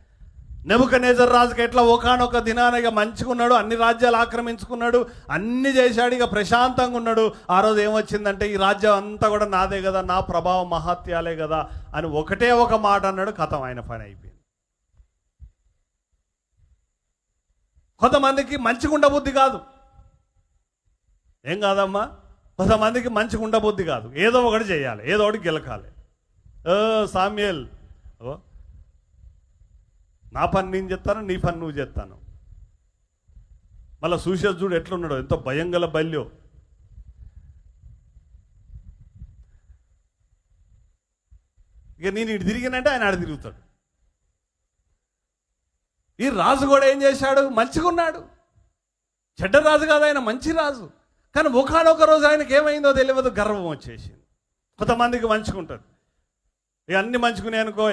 నెబుకద్నెజర్ రాజుకి ఎట్లా ఒకానొక దినాన ఇక మంచిగా ఉన్నాడు, అన్ని రాజ్యాలు ఆక్రమించుకున్నాడు, అన్ని చేశాడు, ఇక ప్రశాంతంగా ఉన్నాడు. ఆ రోజు ఏమొచ్చిందంటే ఈ రాజ్యం అంతా కూడా నాదే కదా, నా ప్రభావం మహత్యాలే కదా అని ఒకటే ఒక మాట అన్నాడు. కథం, ఆయన పని అయిపోయింది. కొంతమందికి మంచిగా ఉండబుద్ధి కాదు, ఏం కాదమ్మా, కొంతమందికి మంచిగా ఉండబుద్ధి కాదు, ఏదో ఒకటి చేయాలి, ఏదో ఒకటి గెలకాలి. సామ్యుయేల్, నా పని నేను చెప్తాను, నీ పని నువ్వు చేస్తాను. మళ్ళీ చూసేది చూడు ఎట్లున్నాడు, ఎంతో భయం గల బల్యో. ఇక నేను ఇటు తిరిగినంటే ఆయన ఆడ తిరుగుతాడు. ఈ రాజు కూడా ఏం చేశాడు, మంచిగా ఉన్నాడు. చెడ్డ రాజు కాదు ఆయన, మంచి రాజు. కానీ ఒకనొక రోజు ఆయనకి ఏమైందో తెలియదు, గర్వం వచ్చేసింది. కొంతమందికి మంచుకుంటుంది, ఇక అన్ని మంచుకునే అనుకో,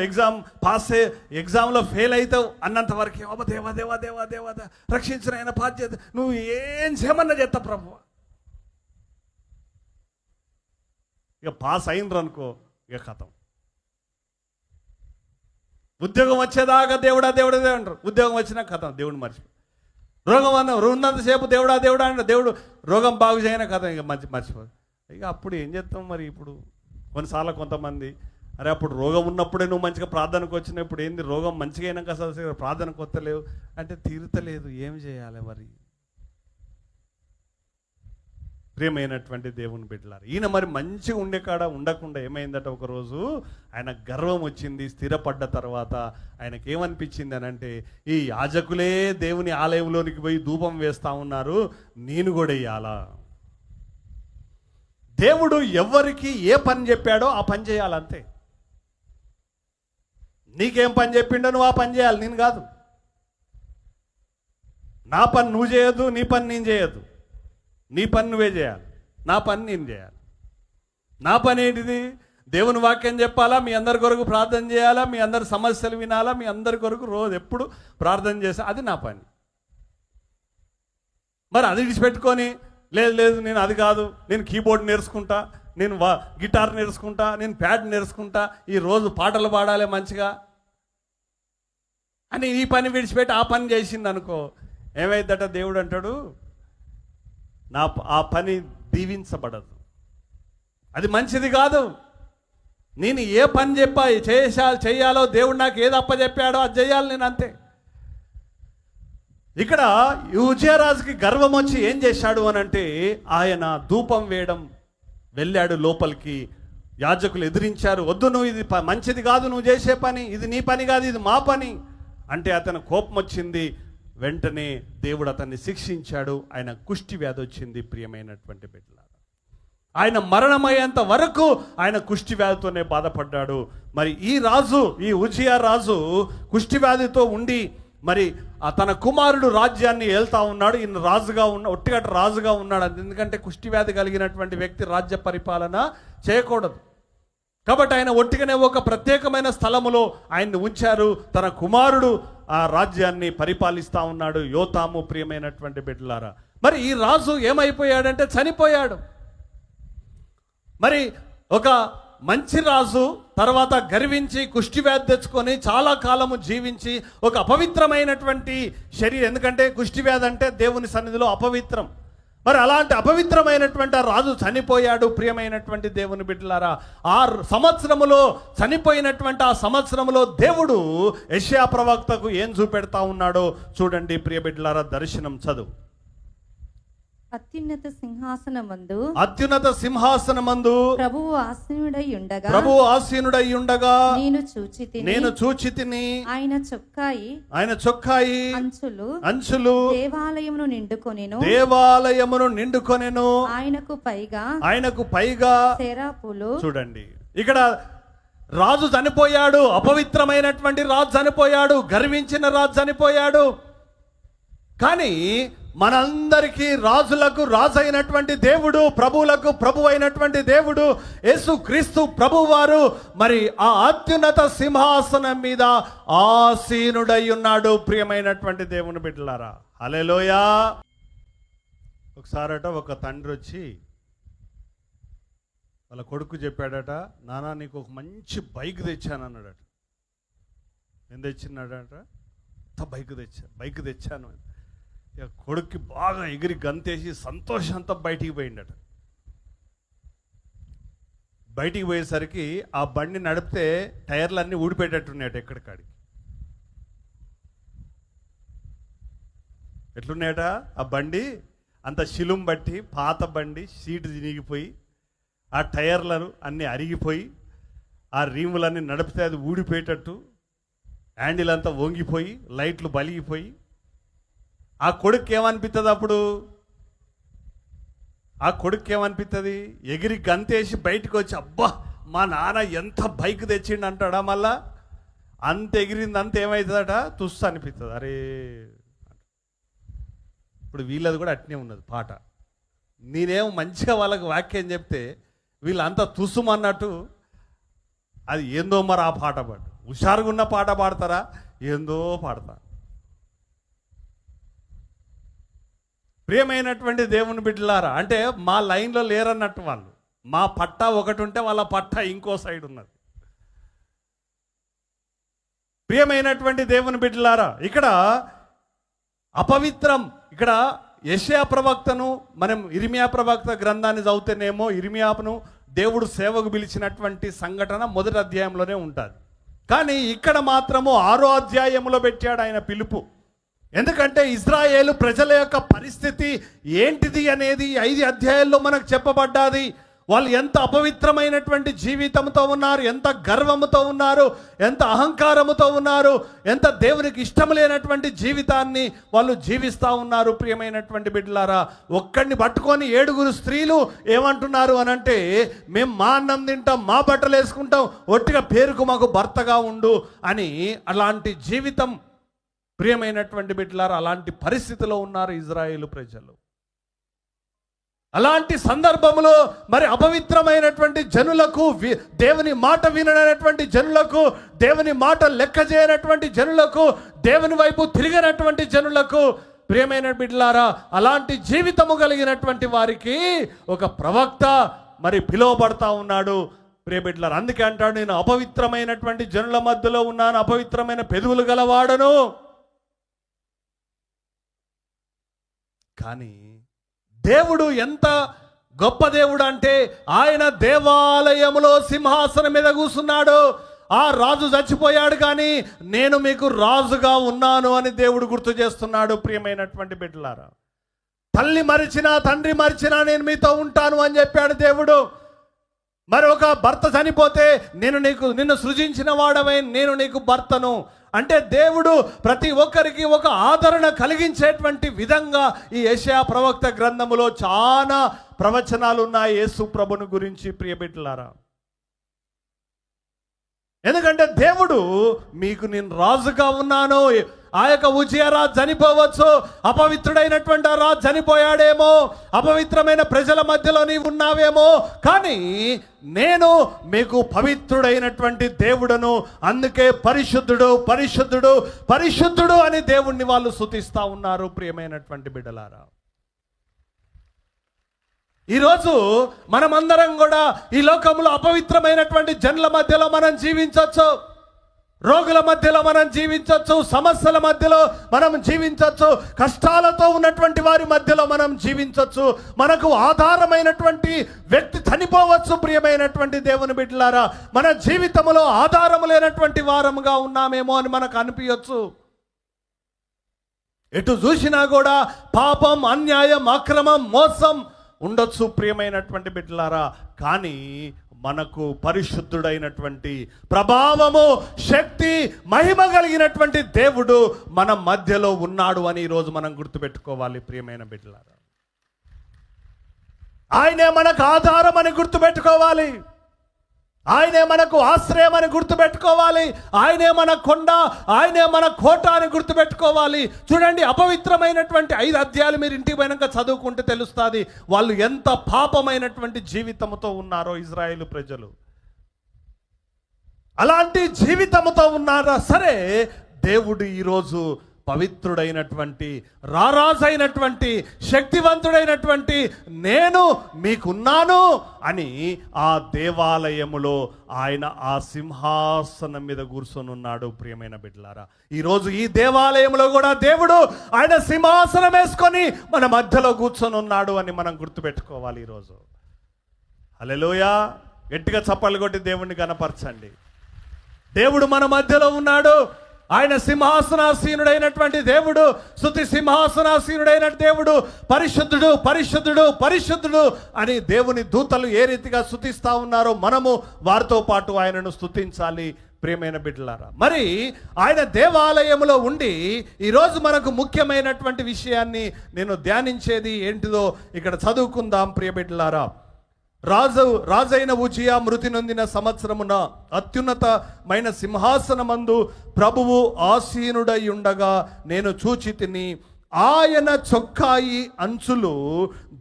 ఎగ్జామ్లో ఫెయిల్ అవుతావు అన్నంత వరకు అబ్బా దేవా దేవా దేవా దేవా రక్షించిన ఆయన బాధ్యత, నువ్వు ఏం చేయమన్నా చేస్తా ప్రభు. ఇక పాస్ అయినరు అనుకో, ఇక కథం. ఉద్యోగం వచ్చేదాకా దేవుడా దేవుడే అంటారు, ఉద్యోగం వచ్చినా కథం, దేవుడు మర్చిపో. రోగం ఉన్నంతసేపు దేవుడా దేవుడా అంటారు, దేవుడు రోగం బాగు చేయన కథం, ఇక మర్చిపోదు. ఇక అప్పుడు ఏం చేస్తాం మరి? ఇప్పుడు కొన్నిసార్లు కొంతమంది, అరే అప్పుడు రోగం ఉన్నప్పుడే నువ్వు మంచిగా ప్రార్థనకు వచ్చినప్పుడు ఏంది, రోగం మంచిగా అయినాక అసలు ప్రార్థనకు వస్తలేవు అంటే తీరుతలేదు, ఏం చేయాలి మరి? ప్రియమైనటువంటి దేవుని బిడ్డలారా, ఈయన మరి మంచిగా ఉండే కాడ ఉండకుండా ఏమైందట, ఒకరోజు ఆయన గర్వం వచ్చింది. స్థిరపడ్డ తర్వాత ఆయనకి ఏమనిపించింది అని అంటే, ఈ యాజకులే దేవుని ఆలయంలోనికి పోయి ధూపం వేస్తా ఉన్నారు, నేను కూడా వేయాలా? దేవుడు ఎవరికి ఏ పని చెప్పాడో ఆ పని చేయాలంతే. నీకేం పని చెప్పిండో నువ్వు ఆ పని చేయాలి, నేను కాదు. నా పని నువ్వు చేయొద్దు, నీ పని నేను చేయొద్దు. నీ పని నువ్వే చేయాలి, నా పని నేను చేయాలి. నా పని ఏంటిది? దేవుని వాక్యం చెప్పాలా, మీ అందరి కొరకు ప్రార్థన చేయాలా, మీ అందరి సమస్యలు వినాలా, మీ అందరి కొరకు రోజు ఎప్పుడు ప్రార్థన చేసా, అది నా పని. మరి అది విడిచిపెట్టుకొని లేదు లేదు నేను అది కాదు, నేను కీబోర్డ్ నేర్చుకుంటా, నేను గిటార్ నేర్చుకుంటా, నేను ప్యాడ్ నేర్చుకుంటా, ఈ రోజు పాటలు పాడాలి మంచిగా అని ఈ పని విడిచిపెట్టి ఆ పని చేసింది అనుకో, ఏమైందట? దేవుడు అంటాడు, ఆ పని దీవించబడదు, అది మంచిది కాదు. నేను ఏ పని చెప్పా చేయాలో, దేవుడు నాకు ఏది అప్పచెప్పాడో అది చేయాలి, నేను అంతే. ఇక్కడ ఉజ్జియారాజుకి గర్వం వచ్చి ఏం చేశాడు అని అంటే, ఆయన ధూపం వేయడం వెళ్ళాడు లోపలికి. యాజకులు ఎదిరించారు, వద్దు నువ్వు ఇది మంచిది కాదు, నువ్వు చేసే పని ఇది నీ పని కాదు, ఇది మా పని అంటే అతను కోపం వచ్చింది. వెంటనే దేవుడు అతన్ని శిక్షించాడు. ఆయన కుష్టి వ్యాధి వచ్చింది. ప్రియమైనటువంటి బిడ్డలారా, ఆయన మరణమయ్యేంత వరకు ఆయన కుష్టి వ్యాధితోనే బాధపడ్డాడు. మరి ఈ రాజు, ఈ ఉజ్జియా రాజు కుష్టి వ్యాధితో ఉండి మరి తన కుమారుడు రాజ్యాన్ని ఏళ్తా ఉన్నాడు. ఈయన రాజుగా ఒట్టిగట్ట రాజుగా ఉన్నాడు. ఎందుకంటే కుష్టి వ్యాధి కలిగినటువంటి వ్యక్తి రాజ్య పరిపాలన చేయకూడదు. కాబట్టి ఆయన ఒట్టిగానే ఒక ప్రత్యేకమైన స్థలములో ఆయన్ని ఉంచారు. తన కుమారుడు ఆ రాజ్యాన్ని పరిపాలిస్తూ ఉన్నాడు, యోతాము. ప్రియమైనటువంటి బిడ్డలారా, మరి ఈ రాజు ఏమైపోయాడంటే చనిపోయాడు. మరి ఒక మంచి రాజు తర్వాత గర్వించి కుష్టి వ్యాధి తెచ్చుకొని చాలా కాలము జీవించి ఒక అపవిత్రమైనటువంటి శరీరం, ఎందుకంటే కుష్టి వ్యాధి అంటే దేవుని సన్నిధిలో అపవిత్రం. మరి అలాంటి అపవిత్రమైనటువంటి ఆ రాజు చనిపోయాడు. ప్రియమైనటువంటి దేవుని బిడ్డలారా, ఆ సంవత్సరములో చనిపోయినటువంటి ఆ సంవత్సరములో దేవుడు యెషయా ప్రవక్తకు ఏం చూపెడతా ఉన్నాడో చూడండి. ప్రియ బిడ్డలారా, దర్శనం చదువు. అత్యున్నత సింహాసనమందు ప్రభువు ఆసీనుడై ఉండగా నేను చూచితిని. ఆయన చొక్కాయి అంచులు దేవాలయమును నిండుకొనెను. ఆయనకు పైగా శరాపులు. చూడండి, ఇక్కడ రాజు చనిపోయాడు, అపవిత్రమైనటువంటి రాజు చనిపోయాడు, గర్వించిన రాజు చనిపోయాడు. కానీ మనందరికీ రాజులకు రాజు అయినటువంటి దేవుడు, ప్రభువులకు ప్రభు అయినటువంటి దేవుడు యేసు క్రీస్తు ప్రభువారు మరి ఆ అత్యున్నత సింహాసనం మీద ఆసీనుడై ఉన్నాడు. ప్రియమైనటువంటి దేవుని బిడ్డలారా, హల్లెలూయా. ఒకసారట ఒక తండ్రి వచ్చి వాళ్ళ కొడుకు చెప్పాడట, నానా నీకు ఒక మంచి బైక్ తెచ్చాను అన్నాడట. ఏం తెచ్చినాడట? బైక్ తెచ్చాను. ఇక కొడుక్కి బాగా ఎగిరి గంతేసి సంతోషంతో బయటికి పోయిండట. బయటికి పోయేసరికి ఆ బండి నడిపితే టైర్లన్నీ ఊడిపోయేటట్టున్నాయట. ఎక్కడికాడికి ఎట్లున్నాయట ఆ బండి? అంత శిలుం బట్టి పాత బండి, సీటు చినిగిపోయి ఆ టైర్లను అన్నీ అరిగిపోయి ఆ రీములన్నీ నడిపితే అది ఊడిపోయేటట్టు, హ్యాండిల్ అంతా వంగిపోయి, లైట్లు బలిగిపోయి. ఆ కొడుకు ఏమనిపిస్తుంది అప్పుడు? ఆ కొడుకు ఏమనిపిస్తుంది? ఎగిరి గంతేసి బయటకు వచ్చి అబ్బా మా నాన్న ఎంత బైక్ తెచ్చిండు అంటాడా? మళ్ళా అంత ఎగిరింది అంత ఏమవుతుందట? తుస్సు అనిపిస్తుంది. అరే ఇప్పుడు వీళ్ళది కూడా అట్నే ఉన్నది పాట. నేనేం మంచిగా వాళ్ళకి వాక్యం చెప్తే వీళ్ళంతా తుసుమన్నట్టు అది ఏందో మరి ఆ పాట పాడు, హుషారుగా ఉన్న పాట పాడతారా, ఏందో పాడతారు. ప్రియమైనటువంటి దేవుని బిడ్డలారా, అంటే మా లైన్లో లేరన్నట్టు వాళ్ళు. మా పట్టా ఒకటి ఉంటే వాళ్ళ పట్టా ఇంకో సైడ్ ఉన్నది. ప్రియమైనటువంటి దేవుని బిడ్డలారా, ఇక్కడ అపవిత్రం, ఇక్కడ యెషయా ప్రవక్తను మనం ఇర్మియా ప్రవక్త గ్రంథాన్ని చదివితేనేమో ఇర్మియాను దేవుడు సేవకు పిలిచినటువంటి సంఘటన మొదటి అధ్యాయంలోనే ఉంటుంది. కానీ ఇక్కడ మాత్రము 6వ అధ్యాయంలో పెట్టాడు ఆయన పిలుపు. ఎందుకంటే ఇజ్రాయేలు ప్రజల యొక్క పరిస్థితి ఏంటిది అనేది 5 అధ్యాయాల్లో మనకు చెప్పబడ్డాది. వాళ్ళు ఎంత అపవిత్రమైనటువంటి జీవితంతో ఉన్నారు, ఎంత గర్వముతో ఉన్నారు, ఎంత అహంకారముతో ఉన్నారు, ఎంత దేవునికి ఇష్టం లేనటువంటి జీవితాన్ని వాళ్ళు జీవిస్తూ ఉన్నారు. ప్రియమైనటువంటి బిడ్డలారా, ఒక్కడిని పట్టుకొని 7 స్త్రీలు ఏమంటున్నారు అనంటే, మేము మా అన్నం తింటాం, మా బట్టలు వేసుకుంటాం, ఒట్టిగా పేరుకు మాకు భర్తగా ఉండు అని. అలాంటి జీవితం ప్రియమైనటువంటి బిడ్డలారా, అలాంటి పరిస్థితిలో ఉన్నారు ఇజ్రాయేలు ప్రజలు. అలాంటి సందర్భంలో మరి అపవిత్రమైనటువంటి జనులకు, దేవుని మాట విననటువంటి జనులకు, దేవుని మాట లెక్క చేయనటువంటి జనులకు, దేవుని వైపు తిరిగినటువంటి జనులకు, ప్రియమైన బిడ్డలారా, అలాంటి జీవితము కలిగినటువంటి వారికి ఒక ప్రవక్త మరి పిలువబడతా ఉన్నాడు. ప్రియ బిడ్డలారా, అందుకే అంటాడు, నేను అపవిత్రమైనటువంటి జనుల మధ్యలో ఉన్నాను, అపవిత్రమైన పెదవులు గలవాడను. కానీ దేవుడు ఎంత గొప్ప దేవుడు అంటే, ఆయన దేవాలయములో సింహాసనం మీద కూర్చున్నాడు. ఆ రాజు చచ్చిపోయాడు, కానీ నేను మీకు రాజుగా ఉన్నాను అని దేవుడు గుర్తు చేస్తున్నాడు. ప్రియమైనటువంటి బిడ్డలారా, తల్లి మరిచినా తండ్రి మరిచినా నేను మీతో ఉంటాను అని చెప్పాడు దేవుడు. మరి ఒక భర్త చనిపోతే నిన్ను సృజించిన వాడవై నేను నీకు భర్తను అంటే, దేవుడు ప్రతి ఒక్కరికి ఒక ఆదరణ కలిగించేటువంటి విధంగా ఈ యెషయా ప్రవక్త గ్రంథములో చాలా ప్రవచనాలు ఉన్నాయి యేసు ప్రభుని గురించి. ప్రియ బిడ్డలారా, ఎందుకంటే దేవుడు మీకు నేను రాజుగా ఉన్నాను. ఆ యొక్క ఉజ్జియా రాజు చనిపోవచ్చు, అపవిత్రుడైనటువంటి ఆ రాజు చనిపోయాడేమో, అపవిత్రమైన ప్రజల మధ్యలో నీవు ఉన్నావేమో, కానీ నేను మీకు పవిత్రుడైనటువంటి దేవుడను. అందుకే పరిశుద్ధుడు పరిశుద్ధుడు పరిశుద్ధుడు అని దేవుణ్ణి వాళ్ళు స్తుతిస్తూ ఉన్నారు. ప్రియమైనటువంటి బిడ్డలారా, ఈరోజు మనమందరం కూడా ఈ లోకంలో అపవిత్రమైనటువంటి జనుల మధ్యలో మనం జీవించవచ్చు, రోగుల మధ్యలో మనం జీవించవచ్చు, సమస్యల మధ్యలో మనం జీవించవచ్చు, కష్టాలతో ఉన్నటువంటి వారి మధ్యలో మనం జీవించవచ్చు. మనకు ఆధారమైనటువంటి వ్యక్తి చనిపోవచ్చు. ప్రియమైనటువంటి దేవుని బిడ్డలారా, మన జీవితంలో ఆధారం లేనటువంటి వారముగా ఉన్నామేమో అని మనకు అనిపించవచ్చు. ఎటు చూసినా కూడా పాపం, అన్యాయం, అక్రమం, మోసం ఉండొచ్చు. ప్రియమైనటువంటి బిడ్డలారా, కానీ మనకు పరిశుద్ధుడైనటువంటి, ప్రభావము, శక్తి, మహిమ కలిగినటువంటి దేవుడు మన మధ్యలో ఉన్నాడు అని ఈరోజు మనం గుర్తుపెట్టుకోవాలి. ప్రియమైన బిడ్డలారా, ఆయనే మనకు ఆధారం అని గుర్తుపెట్టుకోవాలి. ఆయనే మనకు ఆశ్రయం అని గుర్తుపెట్టుకోవాలి. ఆయనే మన కొండ, ఆయనే మన కోట అని గుర్తుపెట్టుకోవాలి. చూడండి, అపవిత్రమైనటువంటి 5 అధ్యాయాలు మీరు ఇంటికి పోయినాక చదువుకుంటే తెలుస్తుంది వాళ్ళు ఎంత పాపమైనటువంటి జీవితంతో ఉన్నారో ఇజ్రాయేలు ప్రజలు. అలాంటి జీవితంతో ఉన్నారా సరే, దేవుడు ఈరోజు పవిత్రుడైనటువంటి, రారాజైనటువంటి, శక్తివంతుడైనటువంటి నేను మీకున్నాను అని ఆ దేవాలయములో ఆయన ఆ సింహాసనం మీద కూర్చొని ఉన్నాడు. ప్రియమైన బిడ్డలారా, ఈరోజు ఈ దేవాలయంలో కూడా దేవుడు ఆయన సింహాసనం వేసుకొని మన మధ్యలో కూర్చొని ఉన్నాడు అని మనం గుర్తుపెట్టుకోవాలి. ఈరోజు హల్లెలూయా, గట్టిగా చప్పట్లు కొట్టి దేవుణ్ణి కనపరచండి. దేవుడు మన మధ్యలో ఉన్నాడు. ఆయన సింహాసనాసీనుడైనటువంటి దేవుడు, స్తుతి సింహాసనాసీనుడైన దేవుడు, పరిశుద్ధుడు పరిశుద్ధుడు పరిశుద్ధుడు అని దేవుని దూతలు ఏ రీతిగా స్తుతిస్తా ఉన్నారో మనము వారితో పాటు ఆయనను స్తుతించాలి. ప్రియమైన బిడ్డలారా, మరి ఆయన దేవాలయంలో ఉండి ఈరోజు మనకు ముఖ్యమైనటువంటి విషయాన్ని నేను ధ్యానించేది ఏంటిదో ఇక్కడ చదువుకుందాం. ప్రియ బిడ్డలారా, రాజైన ఉజ్జియా మృతి నొందిన సంవత్సరమున అత్యున్నతమైన సింహాసనమందు ప్రభువు ఆసీనుడై ఉండగా నేను చూచి తిని ఆయన చొక్కాయి అంచులు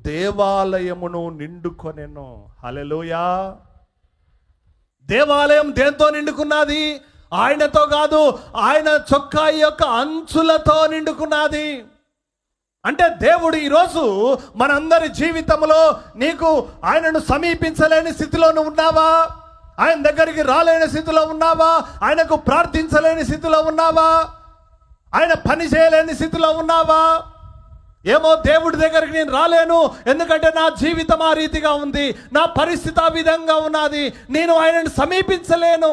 దేవాలయమును నిండుకొనెను. హల్లెలూయా. దేవాలయం దేంతో నిండుకున్నది? ఆయనతో కాదు, ఆయన చొక్కా యొక్క అంచులతో నిండుకున్నది. అంటే దేవుడు ఈరోజు మనందరి జీవితంలో నీకు ఆయనను సమీపించలేని స్థితిలో నువ్వు ఉన్నావా? ఆయన దగ్గరికి రాలేని స్థితిలో ఉన్నావా? ఆయనకు ప్రార్థించలేని స్థితిలో ఉన్నావా? ఆయన పని చేయలేని స్థితిలో ఉన్నావా? ఏమో దేవుడి దగ్గరికి నేను రాలేను, ఎందుకంటే నా జీవితం ఆ రీతిగా ఉంది, నా పరిస్థితి ఆ విధంగా ఉన్నది, నేను ఆయనను సమీపించలేను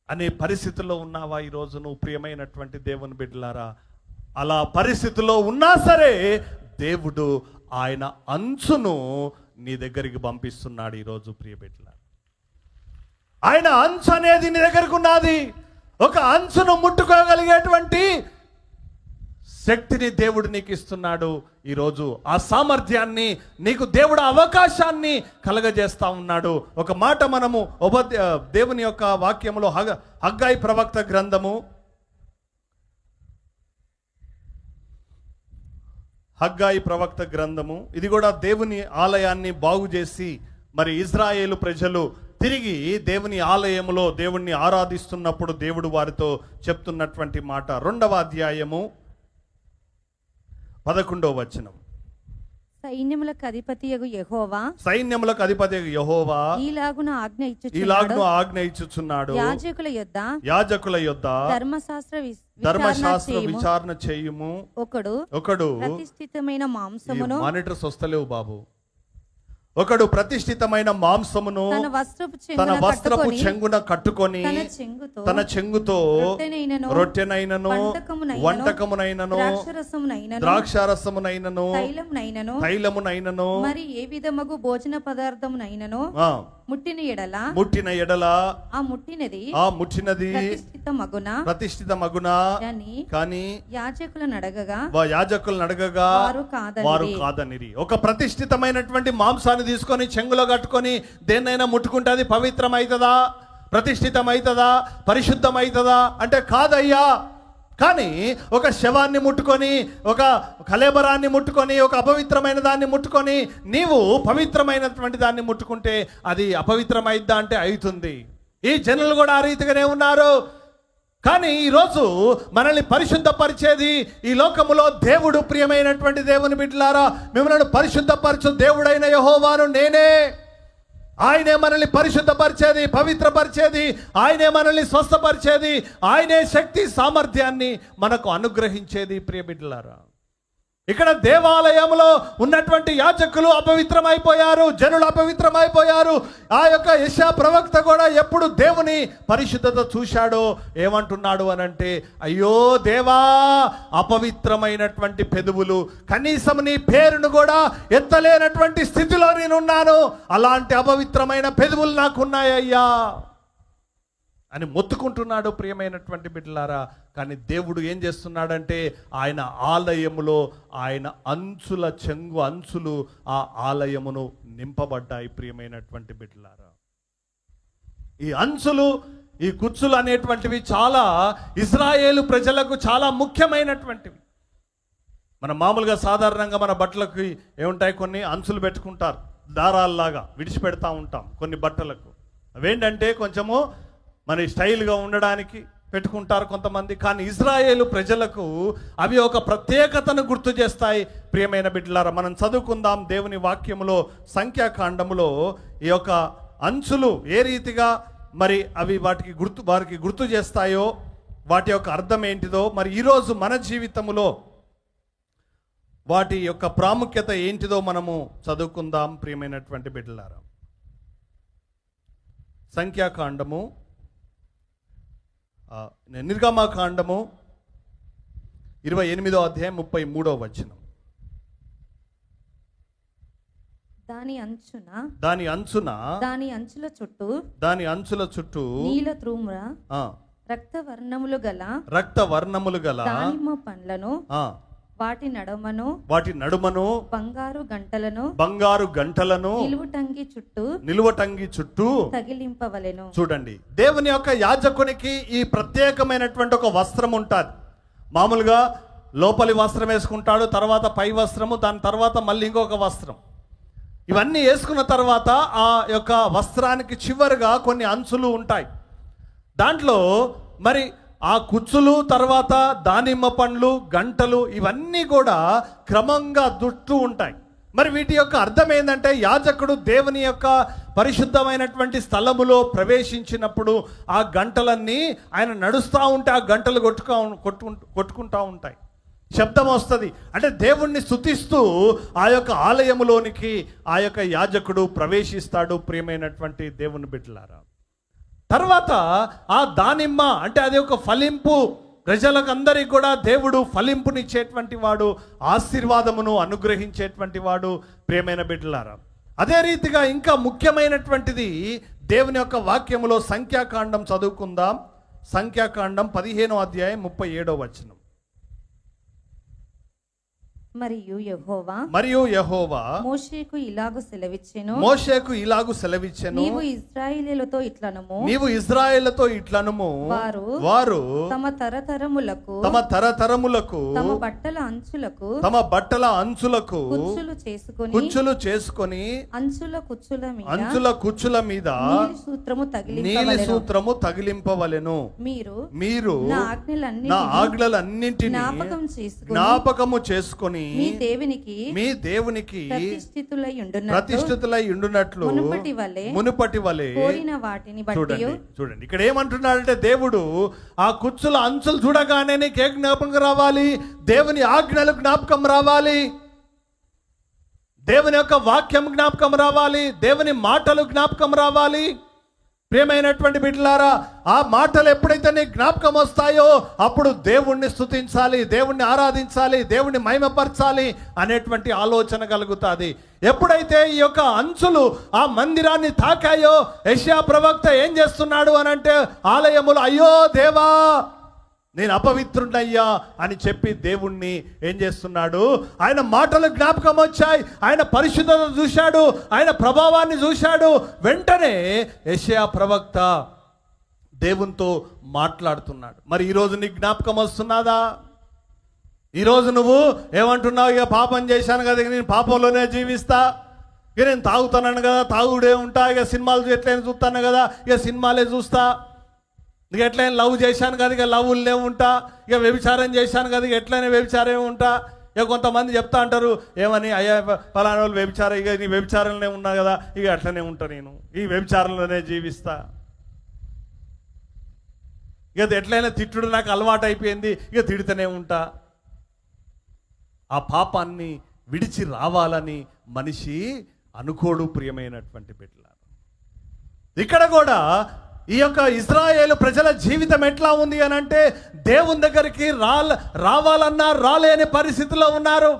అనే పరిస్థితుల్లో ఉన్నావా ఈరోజు నువ్వు? ప్రియమైనటువంటి దేవుని బిడ్డలారా, అలా పరిస్థితుల్లో ఉన్నా సరే దేవుడు ఆయన అంచును నీ దగ్గరికి పంపిస్తున్నాడు ఈరోజు. ప్రియ బిడ్డలారా, ఆయన అంచు అనేది నీ దగ్గరకు ఉన్నది. ఒక అంచును ముట్టుకోగలిగేటువంటి శక్తిని దేవుడు నీకు ఇస్తున్నాడు ఈరోజు. ఆ సామర్థ్యాన్ని నీకు దేవుడు అవకాశాన్ని కలగజేస్తా ఉన్నాడు. ఒక మాట మనము దేవుని యొక్క వాక్యములో హగ్గాయి ప్రవక్త గ్రంథము, హగ్గాయి ప్రవక్త గ్రంథము, ఇది కూడా దేవుని ఆలయాన్ని బాగు చేసి మరి ఇజ్రాయేలు ప్రజలు తిరిగి దేవుని ఆలయములో దేవుణ్ణి ఆరాధిస్తున్నప్పుడు దేవుడు వారితో చెప్తున్నటువంటి మాట. 2వ అధ్యాయము 11వ వచనం. సైన్యములకు అధిపతియగు యెహోవా, సైన్యములకు అధిపతియగు యెహోవా ఈలాగున ఆజ్ఞ ఇచ్చుచున్నాడు. యాజకుల యొద్ద ధర్మశాస్త్ర విచారణ చేయుము. ఒకడు ప్రతిష్ఠితమైన మాంసమును, మానిటర్స్ వస్తలేవు బాబు, ఒకడు ప్రతిష్ఠితమైన మాంసమును తన వస్త్రపు చెంగున కట్టుకొని తన చెంగుతో రొట్టెనైనను వంటకమునైనను ద్రాక్షారసమునైనను తైలమునైనను మరి ఏ విధమగు భోజన పదార్థమునైనను ముట్టిన ఎడల ఆ ముట్టినది ప్రతిష్ఠితమగున కానీ యాజకులను అడగగా వారు కాదనిరి. ఒక ప్రతిష్ఠితమైనటువంటి మాంసాన్ని తీసుకొని చెంగులో కట్టుకొని దేన్నైనా ముట్టుకుంటే అది పవిత్రమైతదా, ప్రతిష్ఠితమైతదా, పరిశుద్ధమైతదా అంటే కాదయ్యా. కానీ ఒక శవాన్ని ముట్టుకొని, ఒక కళేబరాన్ని ముట్టుకొని, ఒక అపవిత్రమైన దాన్ని ముట్టుకొని నీవు పవిత్రమైనటువంటి దాన్ని ముట్టుకుంటే అది అపవిత్రమైద్దా అంటే అవుతుంది. ఈ జనులు కూడా ఆ రీతిగానే ఉన్నారు. కానీ ఈరోజు మనల్ని పరిశుద్ధపరిచేది ఈ లోకములో దేవుడు. ప్రియమైనటువంటి దేవుని బిడ్డలారా, మిమ్మల్ని పరిశుద్ధపరచు దేవుడైన యెహోవాను నేనే. ఆయనే మనల్ని పరిశుద్ధపరిచేది, పవిత్రపరిచేది, ఆయనే మనల్ని స్వస్థపరిచేది, ఆయనే శక్తి సామర్థ్యాన్ని మనకు అనుగ్రహించేది. ప్రియ బిడ్డలారా, ఇక్కడ దేవాలయంలో ఉన్నటువంటి యాజకులు అపవిత్రమైపోయారు, జనులు అపవిత్రమైపోయారు. ఆ యొక్క యెషయా ప్రవక్త కూడా ఎప్పుడు దేవుని పరిశుద్ధత చూశాడో ఏమంటున్నాడు అనంటే, అయ్యో దేవా, అపవిత్రమైనటువంటి పెదవులు, కనీసం నీ పేరును కూడా ఎత్తలేనటువంటి స్థితిలో నేనున్నాను, అలాంటి అపవిత్రమైన పెదవులు నాకున్నాయ్యా అని మొత్తుకుంటున్నాడు. ప్రియమైనటువంటి బిడ్డలారా, కానీ దేవుడు ఏం చేస్తున్నాడంటే ఆయన ఆలయములో ఆయన అంచులు ఆ ఆలయమును నింపబడ్డాయి. ప్రియమైనటువంటి బిడ్డలారా, ఈ అంచులు, ఈ కుచ్చులు అనేటువంటివి చాలా ఇజ్రాయేలు ప్రజలకు చాలా ముఖ్యమైనటువంటివి. మన మామూలుగా సాధారణంగా మన బట్టలకి ఏముంటాయి, కొన్ని అంచులు పెట్టుకుంటారు, దారాల్లాగా విడిచిపెడతా ఉంటాం కొన్ని బట్టలకు. అవేంటంటే కొంచెము మన స్టైల్గా ఉండడానికి పెట్టుకుంటారు కొంతమంది. కానీ ఇజ్రాయేలు ప్రజలకు అవి ఒక ప్రత్యేకతను గుర్తు చేస్తాయి. ప్రియమైన బిడ్డలారా, మనం చదువుకుందాం దేవుని వాక్యములో, సంఖ్యాకాండములో ఈ యొక్క అంచులు ఏ రీతిగా మరి అవి వారికి గుర్తు చేస్తాయో, వాటి యొక్క అర్థం ఏంటిదో, మరి ఈరోజు మన జీవితములో వాటి యొక్క ప్రాముఖ్యత ఏంటిదో మనము చదువుకుందాం. ప్రియమైనటువంటి బిడ్డలారా, సంఖ్యాకాండము, నిర్గమకాండము 28వ అధ్యాయం 33వ వచనం. దాని అంచున దాని అంచుల చుట్టూ నీల త్రూమ్ర రక్తవర్ణములు గల దానిమ్మ పండ్లను, వాటి నడుమను బంగారు గంటలను నిలువటంగి చుట్టూ తగిలింపవలెను. చూడండి, దేవుని యొక్క యాజకునికి ఈ ప్రత్యేకమైనటువంటి ఒక వస్త్రం ఉంటుంది. మామూలుగా లోపలి వస్త్రం వేసుకుంటాడు, తర్వాత పై వస్త్రము, దాని తర్వాత మళ్ళీ ఇంకొక వస్త్రం. ఇవన్నీ వేసుకున్న తర్వాత ఆ యొక్క వస్త్రానికి చివరిగా కొన్ని అంచులు ఉంటాయి. దాంట్లో మరి ఆ కుచ్చులు, తర్వాత దానిమ్మ పండ్లు, గంటలు ఇవన్నీ కూడా క్రమంగా దుట్టు ఉంటాయి. మరి వీటి యొక్క అర్థం ఏంటంటే, యాజకుడు దేవుని యొక్క పరిశుద్ధమైనటువంటి స్థలములో ప్రవేశించినప్పుడు ఆ గంటలన్నీ ఆయన నడుస్తూ ఉంటే ఆ గంటలు కొట్టుకుంటూ ఉంటాయి, శబ్దం వస్తుంది. అంటే దేవుణ్ణి స్తుతిస్తూ ఆ యొక్క ఆలయములోనికి ఆ యొక్క యాజకుడు ప్రవేశిస్తాడు. ప్రియమైనటువంటి దేవుని బిడ్డలారా, తర్వాత ఆ దానిమ్మ అంటే అది ఒక ఫలింపు, ప్రజలకు అందరికీ కూడా దేవుడు ఫలింపునిచ్చేటువంటి వాడు, ఆశీర్వాదమును అనుగ్రహించేటువంటి వాడు. ప్రియమైన బిడ్డలారా, అదే రీతిగా ఇంకా ముఖ్యమైనటువంటిది దేవుని యొక్క వాక్యములో సంఖ్యాకాండం చదువుకుందాం. సంఖ్యాకాండం 15వ అధ్యాయం 37వ వచనం. మరియు యెహోవా మోషేకు ఇలాగు సెలవిచ్చెను, నీవు ఇశ్రాయేలుతో ఇట్లనుము, వారు తమ తరతరములకు తమ బట్టల అంచులకు కుచ్చులు చేసుకొని అంచుల కుచ్చుల మీద నీలి సూత్రము తగిలింపవలెను. మీరు నా ఆజ్ఞలన్నింటినీ జ్ఞాపకము చేసుకొని మీ దేవునికి ప్రతిష్ఠితులై ఉండునట్లు మునుపటి వలె చూడండి. ఇక్కడ ఏమంటున్నాడంటే, దేవుడు ఆ కుచ్చుల అంచులు చూడగానే నీకే జ్ఞాపకం రావాలి, దేవుని ఆజ్ఞలు జ్ఞాపకం రావాలి, దేవుని యొక్క వాక్యం జ్ఞాపకం రావాలి, దేవుని మాటలు జ్ఞాపకం రావాలి. ప్రియమైనటువంటి బిడ్డలారా, ఆ మాటలు ఎప్పుడైతే నీ జ్ఞాపకం వస్తాయో అప్పుడు దేవుణ్ణి స్తుతించాలి, దేవుణ్ణి ఆరాధించాలి, దేవుణ్ణి మహిమపరచాలి అనేటువంటి ఆలోచన కలుగుతుంది. ఎప్పుడైతే ఈ యొక్క అంచులు ఆ మందిరాన్ని తాకాయో, యెషయా ప్రవక్త ఏం చేస్తున్నాడు అని అంటే, ఆలయములు అయ్యో దేవా నేను అపవిత్రుడయ్యా అని చెప్పి దేవుణ్ణి ఏం చేస్తున్నాడు, ఆయన మాటలు జ్ఞాపకం వచ్చాయి, ఆయన పరిశుద్ధత చూశాడు, ఆయన ప్రభావాన్ని చూశాడు. వెంటనే యెషయా ప్రవక్త దేవునితో మాట్లాడుతున్నాడు. మరి ఈరోజు నీకు జ్ఞాపకం వస్తున్నదా? ఈరోజు నువ్వు ఏమంటున్నావు, ఇక పాపం చేశాను కదా, నేను పాపంలోనే జీవిస్తా, ఇక నేను తాగుతున్నాను కదా, తాగుడే ఉంటా, ఇక సినిమాలు ఎట్లయినా చూస్తాను కదా, ఇక సినిమాలే చూస్తా, ఇక ఎట్లయినా లవ్ చేశాను కదా, ఇక లవ్లే ఉంటా, ఇక వ్యభిచారం చేశాను కదా, ఇక ఎట్లయినా వ్యభిచారమే ఉంటా. ఇక కొంతమంది చెప్తా అంటారు, ఏమని, అయ్యా ఫలానా వాళ్ళు వ్యభిచారం, ఇక నీ వ్యభిచారంలోనే ఉన్నా కదా, ఇక అట్లనే ఉంటా, నేను ఈ వ్యభిచారంలోనే జీవిస్తా, ఇక ఎట్లయినా తిట్టుడు నాకు అలవాటు అయిపోయింది, ఇక తిడుతూనే ఉంటా. ఆ పాపాన్ని విడిచి రావాలని మనిషి అనుకోడు. ప్రియమైనటువంటి బిడ్డలారా, ఇక్కడ కూడా ఈ యొక్క ఇశ్రాయేలు ప్రజల జీవితం ఎట్లా ఉంది అని అంటే, దేవుని దగ్గరికి రావాలన్నా రాలేని పరిస్థితిలో ఉన్నారు,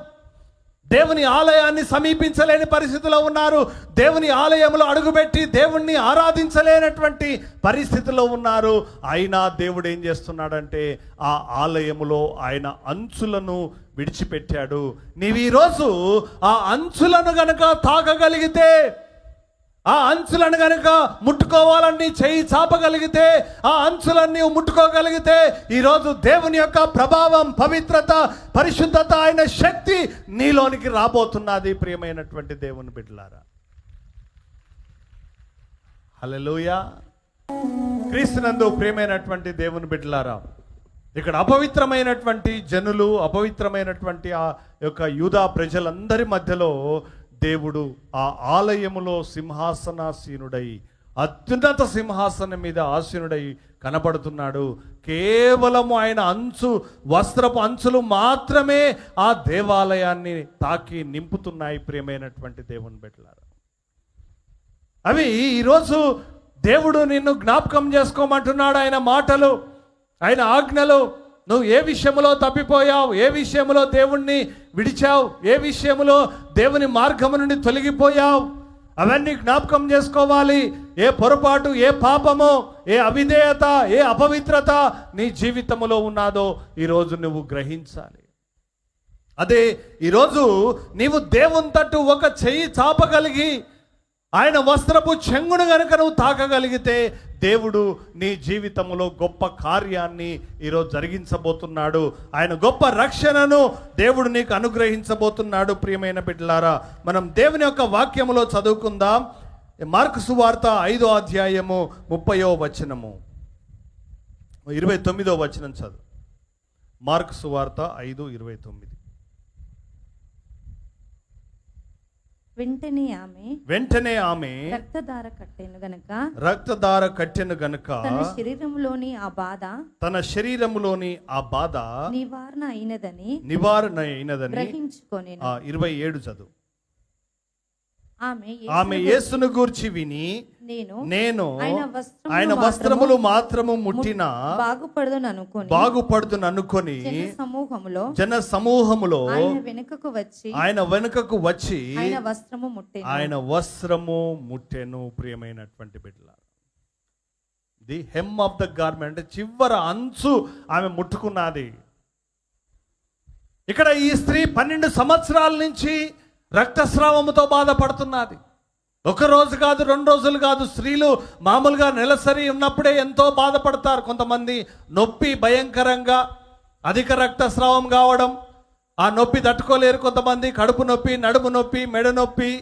దేవుని ఆలయాన్ని సమీపించలేని పరిస్థితిలో ఉన్నారు, దేవుని ఆలయంలో అడుగుపెట్టి దేవుణ్ణి ఆరాధించలేనటువంటి పరిస్థితిలో ఉన్నారు. అయినా దేవుడు ఏం చేస్తున్నాడంటే, ఆ ఆలయములో ఆయన అంచులను విడిచిపెట్టాడు. నీవు ఈరోజు ఆ అంచులను గనక తాకగలిగితే, ఆ అంచులను కనుక ముట్టుకోవాలని చెయ్యి చాపగలిగితే, ఆ అంచులన్నీ ముట్టుకోగలిగితే, ఈరోజు దేవుని యొక్క ప్రభావం, పవిత్రత, పరిశుద్ధత, ఆయన శక్తి నీలోనికి రాబోతున్నది. ప్రియమైనటువంటి దేవుని బిడ్డలారా, హల్లెలూయా. క్రీస్తునందు ప్రియమైనటువంటి దేవుని బిడ్డలారా, ఇక్కడ అపవిత్రమైనటువంటి జనులు, అపవిత్రమైనటువంటి ఆ యొక్క యూదా ప్రజలందరి మధ్యలో దేవుడు ఆ ఆలయములో సింహాసనాసీనుడై, అత్యున్నత సింహాసనం మీద ఆసీనుడై కనబడుతున్నాడు. కేవలము ఆయన వస్త్రపు అంచులు మాత్రమే ఆ దేవాలయాన్ని తాకి నింపుతున్నాయి. ప్రియమైనటువంటి దేవుని బిడ్డలారా, అవి ఈరోజు దేవుడు నిన్ను జ్ఞాపకం చేసుకోమంటున్నాడు. ఆయన మాటలు, ఆయన ఆజ్ఞలు. నువ్వు ఏ విషయంలో తప్పిపోయావు, ఏ విషయంలో దేవుణ్ణి విడిచావు, ఏ విషయంలో దేవుని మార్గము నుండి తొలగిపోయావు, అవన్నీ జ్ఞాపకం చేసుకోవాలి. ఏ పొరపాటు, ఏ పాపమో, ఏ అవిధేయత, ఏ అపవిత్రత నీ జీవితంలో ఉన్నాదో ఈరోజు నువ్వు గ్రహించాలి. అదే ఈరోజు నీవు దేవుని తట్టు ఒక చెయ్యి చాపగలిగి ఆయన వస్త్రపు చెంగును గనుక నువ్వు తాకగలిగితే దేవుడు నీ జీవితంలో గొప్ప కార్యాన్ని ఈరోజు జరిగించబోతున్నాడు. ఆయన గొప్ప రక్షణను దేవుడు నీకు అనుగ్రహించబోతున్నాడు. ప్రియమైన బిడ్డలారా, మనం దేవుని యొక్క వాక్యములో చదువుకుందాం. మార్కు సువార్త 5వ అధ్యాయము 30వ వచనము 29వ వచనం చదువు. మార్కు సువార్త 5:29. వెంటనే ఆమె రక్తధార కట్టెను గనుక తన శరీరములోని ఆ బాధ నివారణ అయినదని గ్రహించుకొని 27 చదువు. ఆమె యేసును గూర్చి విని నేను ఆయన వస్త్రములు మాత్రము ముట్టినా బాగుపడుదును అనుకొని జన సమూహములో ఆయన వెనుకకు వచ్చి ఆయన వస్త్రము ముట్టెను. ప్రియమైనటువంటి బిడ్డలారా, the him of the garment, చివర అంచు ఆమె ముట్టుకున్నది. ఇక్కడ ఈ స్త్రీ 12 సంవత్సరాల నుంచి రక్తస్రావముతో బాధపడుతున్నది. ఒక రోజు కాదు, 2 రోజులు కాదు. స్త్రీలు మామూలుగా నెలసరి ఉన్నప్పుడే ఎంతో బాధపడతారు. కొంతమంది నొప్పి భయంకరంగా అధిక రక్తస్రావం కావడం, ఆ నొప్పి తట్టుకోలేరు. కొంతమంది కడుపు నొప్పి, నడుము నొప్పి, మెడ నొప్పి,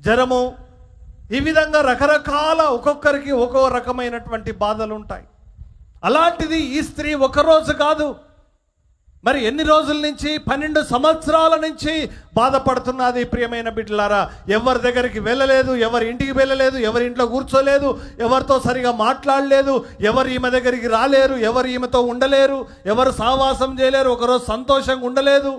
జ్వరము, ఈ విధంగా రకరకాల ఒక్కొక్కరికి ఒక్కో రకమైనటువంటి బాధలు ఉంటాయి. అలాంటిది ఈ స్త్రీ ఒక రోజు కాదు, మరి ఎన్ని రోజుల నుంచి, 12 సంవత్సరాల నుంచి బాధపడుతున్నది. ప్రియమైన బిడ్డలారా, ఎవరి దగ్గరికి వెళ్ళలేదు, ఎవరి ఇంటికి వెళ్ళలేదు, ఎవరి ఇంట్లో కూర్చోలేదు, ఎవరితో సరిగా మాట్లాడలేదు, ఎవరు ఈమె దగ్గరికి రాలేరు, ఎవరు ఈమెతో ఉండలేరు, ఎవరు సహవాసం చేయలేరు, ఒకరోజు సంతోషంగా ఉండలేదు.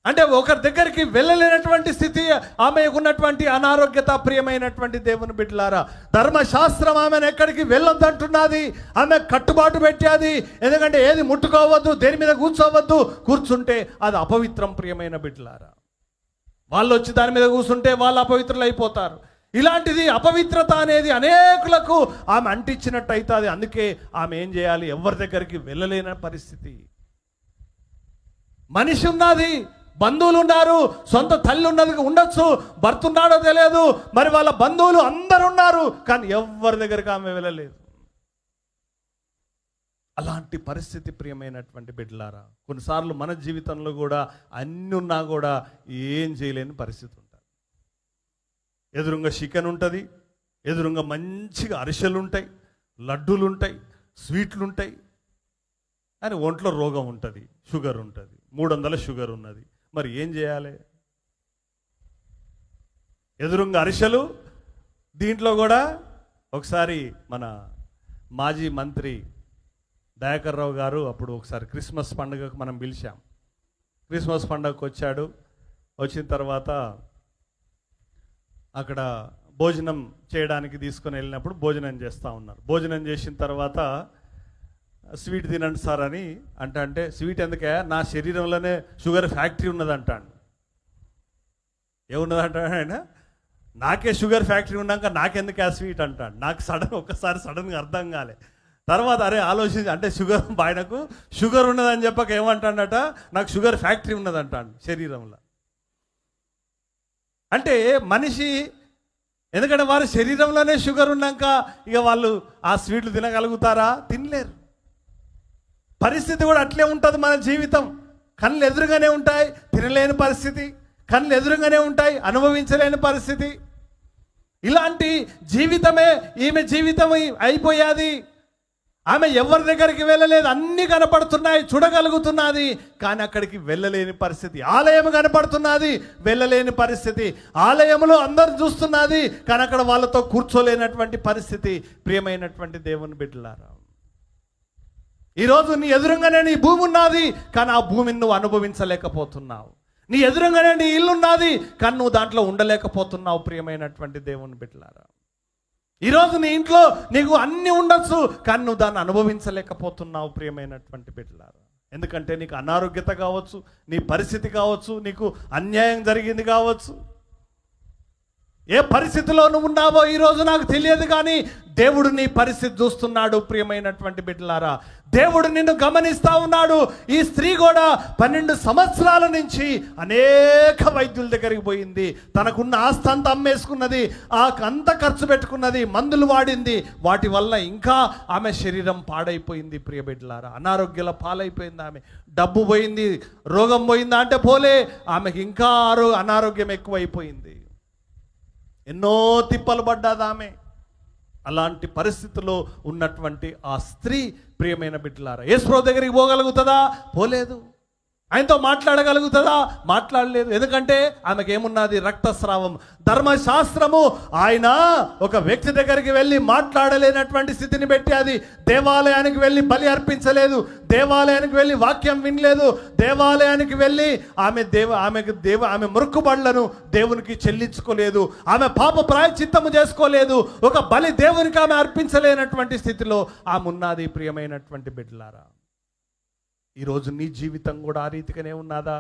అంటే ఒకరి దగ్గరికి వెళ్ళలేనటువంటి స్థితి ఆమెకు ఉన్నటువంటి అనారోగ్యత. ప్రియమైనటువంటి దేవుని బిడ్డలారా, ధర్మశాస్త్రం ఆమెను ఎక్కడికి వెళ్ళొద్దంటున్నది, ఆమె కట్టుబాటు పెట్టేది. ఎందుకంటే ఏది ముట్టుకోవద్దు, దేని మీద కూర్చోవద్దు, కూర్చుంటే అది అపవిత్రం. ప్రియమైన బిడ్డలారా, వాళ్ళు వచ్చి దాని మీద కూర్చుంటే వాళ్ళు అపవిత్రులు అయిపోతారు. ఇలాంటిది అపవిత్రత అనేది అనేకులకు ఆమె అంటించినట్టు అవుతుంది. అందుకే ఆమె ఏం చేయాలి, ఎవరి దగ్గరికి వెళ్ళలేని పరిస్థితి. మనిషి ఉన్నది, బంధువులు ఉన్నారు, సొంత తల్లి ఉన్నది ఉండొచ్చు, భర్త ఉన్నాడో తెలియదు, మరి వాళ్ళ బంధువులు అందరు ఉన్నారు, కానీ ఎవరి దగ్గరికి ఆమె వెళ్ళలేదు. అలాంటి పరిస్థితి. ప్రియమైనటువంటి బిడ్డలారా, కొన్నిసార్లు మన జీవితంలో కూడా అన్ని ఉన్నా కూడా ఏం చేయలేని పరిస్థితి ఉంటుంది. ఎదురుగా చికెన్ ఉంటుంది, ఎదురుగా మంచిగా అరిసెలు ఉంటాయి, లడ్డూలు ఉంటాయి, స్వీట్లు ఉంటాయి, అని ఒంట్లో రోగం ఉంటుంది, షుగర్ ఉంటుంది, 300 షుగర్ ఉన్నది. మరి ఏం చేయాలి? ఎదురుగా అరిసెలు, దీంట్లో కూడా ఒకసారి మన మాజీ మంత్రి దయాకర్ రావు గారు అప్పుడు ఒకసారి క్రిస్మస్ పండుగకు మనం పిలిచాం. క్రిస్మస్ పండుగకు వచ్చాడు. వచ్చిన తర్వాత అక్కడ భోజనం చేయడానికి తీసుకొని వెళ్ళినప్పుడు భోజనం చేస్తూ ఉన్నారు. భోజనం చేసిన తర్వాత స్వీట్ తినండి సార్ అని అంటే స్వీట్ ఎందుకే, నా శరీరంలోనే షుగర్ ఫ్యాక్టరీ ఉన్నదంటాడు. ఏమున్నదంటాడు ఆయన, నాకే షుగర్ ఫ్యాక్టరీ ఉన్నాక నాకెందుకు ఆ స్వీట్ అంటాడు. నాకు ఒక్కసారి సడన్గా అర్థం కాలే. తర్వాత అరే ఆలోచించి, అంటే షుగర్, ఆయనకు షుగర్ ఉన్నదని చెప్పక ఏమంటాడట, నాకు షుగర్ ఫ్యాక్టరీ ఉన్నదంటాడు శరీరంలో. అంటే మనిషి, ఎందుకంటే వారి శరీరంలోనే షుగర్ ఉన్నాక ఇక వాళ్ళు ఆ స్వీట్లు తినగలుగుతారా? తినలేరు. పరిస్థితి కూడా అట్లే ఉంటుంది. మన జీవితం కళ్ళు ఎదురుగానే ఉంటాయి, తినలేని పరిస్థితి, కళ్ళు ఎదురుగానే ఉంటాయి, అనుభవించలేని పరిస్థితి. ఇలాంటి జీవితమే ఈమె జీవితం అయిపోయాది. ఆమె ఎవరి దగ్గరికి వెళ్ళలేదు, అన్నీ కనపడుతున్నాయి, చూడగలుగుతున్నది, కానీ అక్కడికి వెళ్ళలేని పరిస్థితి. ఆలయం కనపడుతున్నది, వెళ్ళలేని పరిస్థితి. ఆలయంలో అందరు చూస్తున్నది, కానీ అక్కడ వాళ్ళతో కూర్చోలేనటువంటి పరిస్థితి. ప్రియమైనటువంటి దేవుని బిడ్డలారా, ఈరోజు నీ ఎదురుగానే నీ భూమి ఉన్నది, కానీ ఆ భూమిని నువ్వు అనుభవించలేకపోతున్నావు. నీ ఎదురుగానే నీ ఇల్లు ఉన్నది, కానీ నువ్వు దాంట్లో ఉండలేకపోతున్నావు. ప్రియమైనటువంటి దేవుని బిడ్డలారా, ఈరోజు నీ ఇంట్లో నీకు అన్నీ ఉండొచ్చు, కానీ నువ్వు దాన్ని అనుభవించలేకపోతున్నావు. ప్రియమైనటువంటి బిడ్డలారా, ఎందుకంటే నీకు అనారోగ్యత కావచ్చు, నీ పరిస్థితి కావచ్చు, నీకు అన్యాయం జరిగింది కావచ్చు. ఏ పరిస్థితిలో నువ్వు ఉన్నావో ఈరోజు నాకు తెలియదు, కానీ దేవుడు నీ పరిస్థితి చూస్తున్నాడు. ప్రియమైనటువంటి బిడ్డలారా, దేవుడు నిన్ను గమనిస్తా ఉన్నాడు. ఈ స్త్రీ కూడా 12 సంవత్సరాల నుంచి అనేక వైద్యుల దగ్గరికి పోయింది. తనకున్న ఆస్తి అంతా అమ్మేసుకున్నది, అంత ఖర్చు పెట్టుకున్నది, మందులు వాడింది. వాటి వల్ల ఇంకా ఆమె శరీరం పాడైపోయింది. ప్రియ బిడ్డలారా, అనారోగ్యాల పాలైపోయింది. ఆమె డబ్బు పోయింది, రోగం పోయిందా అంటే పోలే, ఆమెకి ఇంకా అనారోగ్యం ఎక్కువైపోయింది. ఎన్నో తిప్పలు పడ్డాది ఆమె. అలాంటి పరిస్థితిలో ఉన్నటువంటి ఆ స్త్రీ, ప్రియమైన బిడ్డలారా, యేసుప్రభు దగ్గరికి పోగలుగుతుందా? పోలేదు. ఆయనతో మాట్లాడగలుగుతుందా? మాట్లాడలేదు. ఎందుకంటే ఆమెకి ఏమున్నది? రక్తస్రావం. ధర్మశాస్త్రము ఆయన ఒక వ్యక్తి దగ్గరికి వెళ్ళి మాట్లాడలేనటువంటి స్థితిని పెట్టి, అది దేవాలయానికి వెళ్ళి బలి అర్పించలేదు, దేవాలయానికి వెళ్ళి వాక్యం వినలేదు, దేవాలయానికి వెళ్ళి ఆమె మొక్కుబడులను దేవునికి చెల్లించుకోలేదు, ఆమె పాప ప్రాయశ్చిత్తము చేసుకోలేదు, ఒక బలి దేవునికి ఆమె అర్పించలేనటువంటి స్థితిలో ఆమె ఉన్నది. ప్రియమైనటువంటి బిడ్డలారా, ఈరోజు నీ జీవితం కూడా ఆ రీతిగానే ఉన్నదా?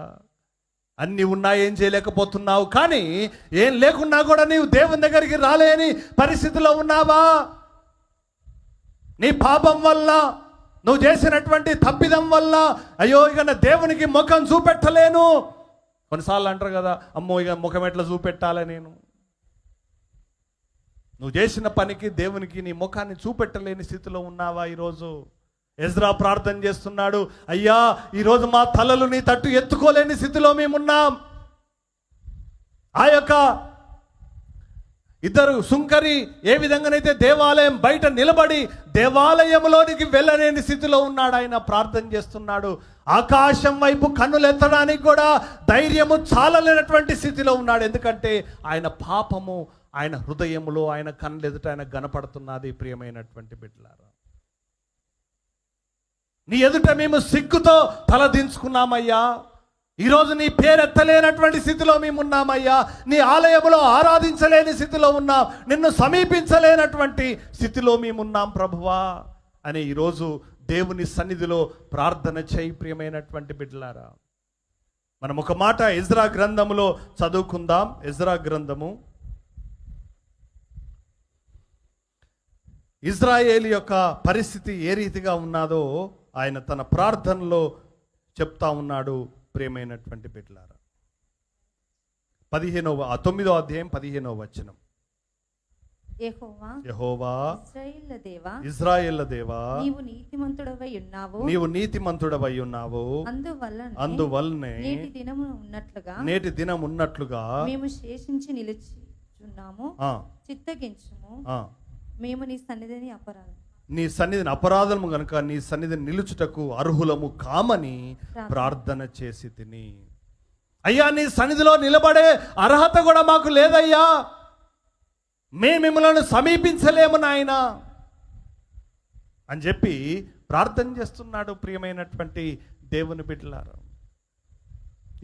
అన్నీ ఉన్నా ఏం చేయలేకపోతున్నావు, కానీ ఏం లేకున్నా కూడా నీవు దేవుని దగ్గరికి రాలేని పరిస్థితిలో ఉన్నావా? నీ పాపం వల్ల, నువ్వు చేసినటువంటి తప్పిదం వల్ల, అయ్యో ఇక నా దేవునికి ముఖం చూపెట్టలేను. కొన్నిసార్లు అంటారు కదా, అమ్మో ఇక ముఖం ఎట్లా చూపెట్టాలి నేను. నువ్వు చేసిన పనికి దేవునికి నీ ముఖాన్ని చూపెట్టలేని స్థితిలో ఉన్నావా ఈరోజు? ఎజ్రా ప్రార్థన చేస్తున్నాడు, అయ్యా ఈరోజు మా తలలు నీ తట్టు ఎత్తుకోలేని స్థితిలో మేమున్నాం. ఆ యొక్క ఇద్దరు సుంకరి ఏ విధంగానైతే దేవాలయం బయట నిలబడి దేవాలయంలోనికి వెళ్ళలేని స్థితిలో ఉన్నాడు. ఆయన ప్రార్థన చేస్తున్నాడు. ఆకాశం వైపు కన్నులెత్తడానికి కూడా ధైర్యము చాలలేనటువంటి స్థితిలో ఉన్నాడు. ఎందుకంటే ఆయన పాపము ఆయన హృదయములో, ఆయన కన్నులెదుట ఆయన కనపడుతున్నది. ప్రియమైనటువంటి బిడ్డలారా, నీ ఎదుట మేము సిగ్గుతో తలదించుకున్నామయ్యా. ఈరోజు నీ పేరు ఎత్తలేనటువంటి స్థితిలో మేము ఉన్నామయ్యా. నీ ఆలయంలో ఆరాధించలేని స్థితిలో ఉన్నాం, నిన్ను సమీపించలేనటువంటి స్థితిలో మేమున్నాం ప్రభువా అని ఈరోజు దేవుని సన్నిధిలో ప్రార్థన చేయి. ప్రియమైనటువంటి బిడ్డలారా, మనం ఒక మాట ఎజ్రా గ్రంథములో చదువుకుందాం. ఎజ్రా గ్రంథము, ఇజ్రాయేలు యొక్క పరిస్థితి ఏ రీతిగా ఉన్నదో ఆయన తన ప్రార్థనలో చెప్తా ఉన్నాడు. ప్రియమైనటువంటి బిడ్డలారా, 9వ అధ్యాయం 15వ వచనం. యెహోవా ఇశ్రాయేళ్ల దేవా, నీవు నీతిమంతుడవై ఉన్నావు, అందువల్లనే నేటి దినం ఉన్నట్లుగా మేము శేషించి నిలిచిచున్నాము. చిత్తగించుము, మేము నీ సన్నిధిని అపరాధము గనుక నీ సన్నిధిని నిలుచుటకు అర్హులము కామని ప్రార్థన చేసి తిని. అయ్యా, నీ సన్నిధిలో నిలబడే అర్హత కూడా మాకు లేదయ్యా, మేము మిమ్మల్ని సమీపించలేము నాయనా అని చెప్పి ప్రార్థన చేస్తున్నాడు. ప్రియమైనటువంటి దేవుని బిడ్డలారా,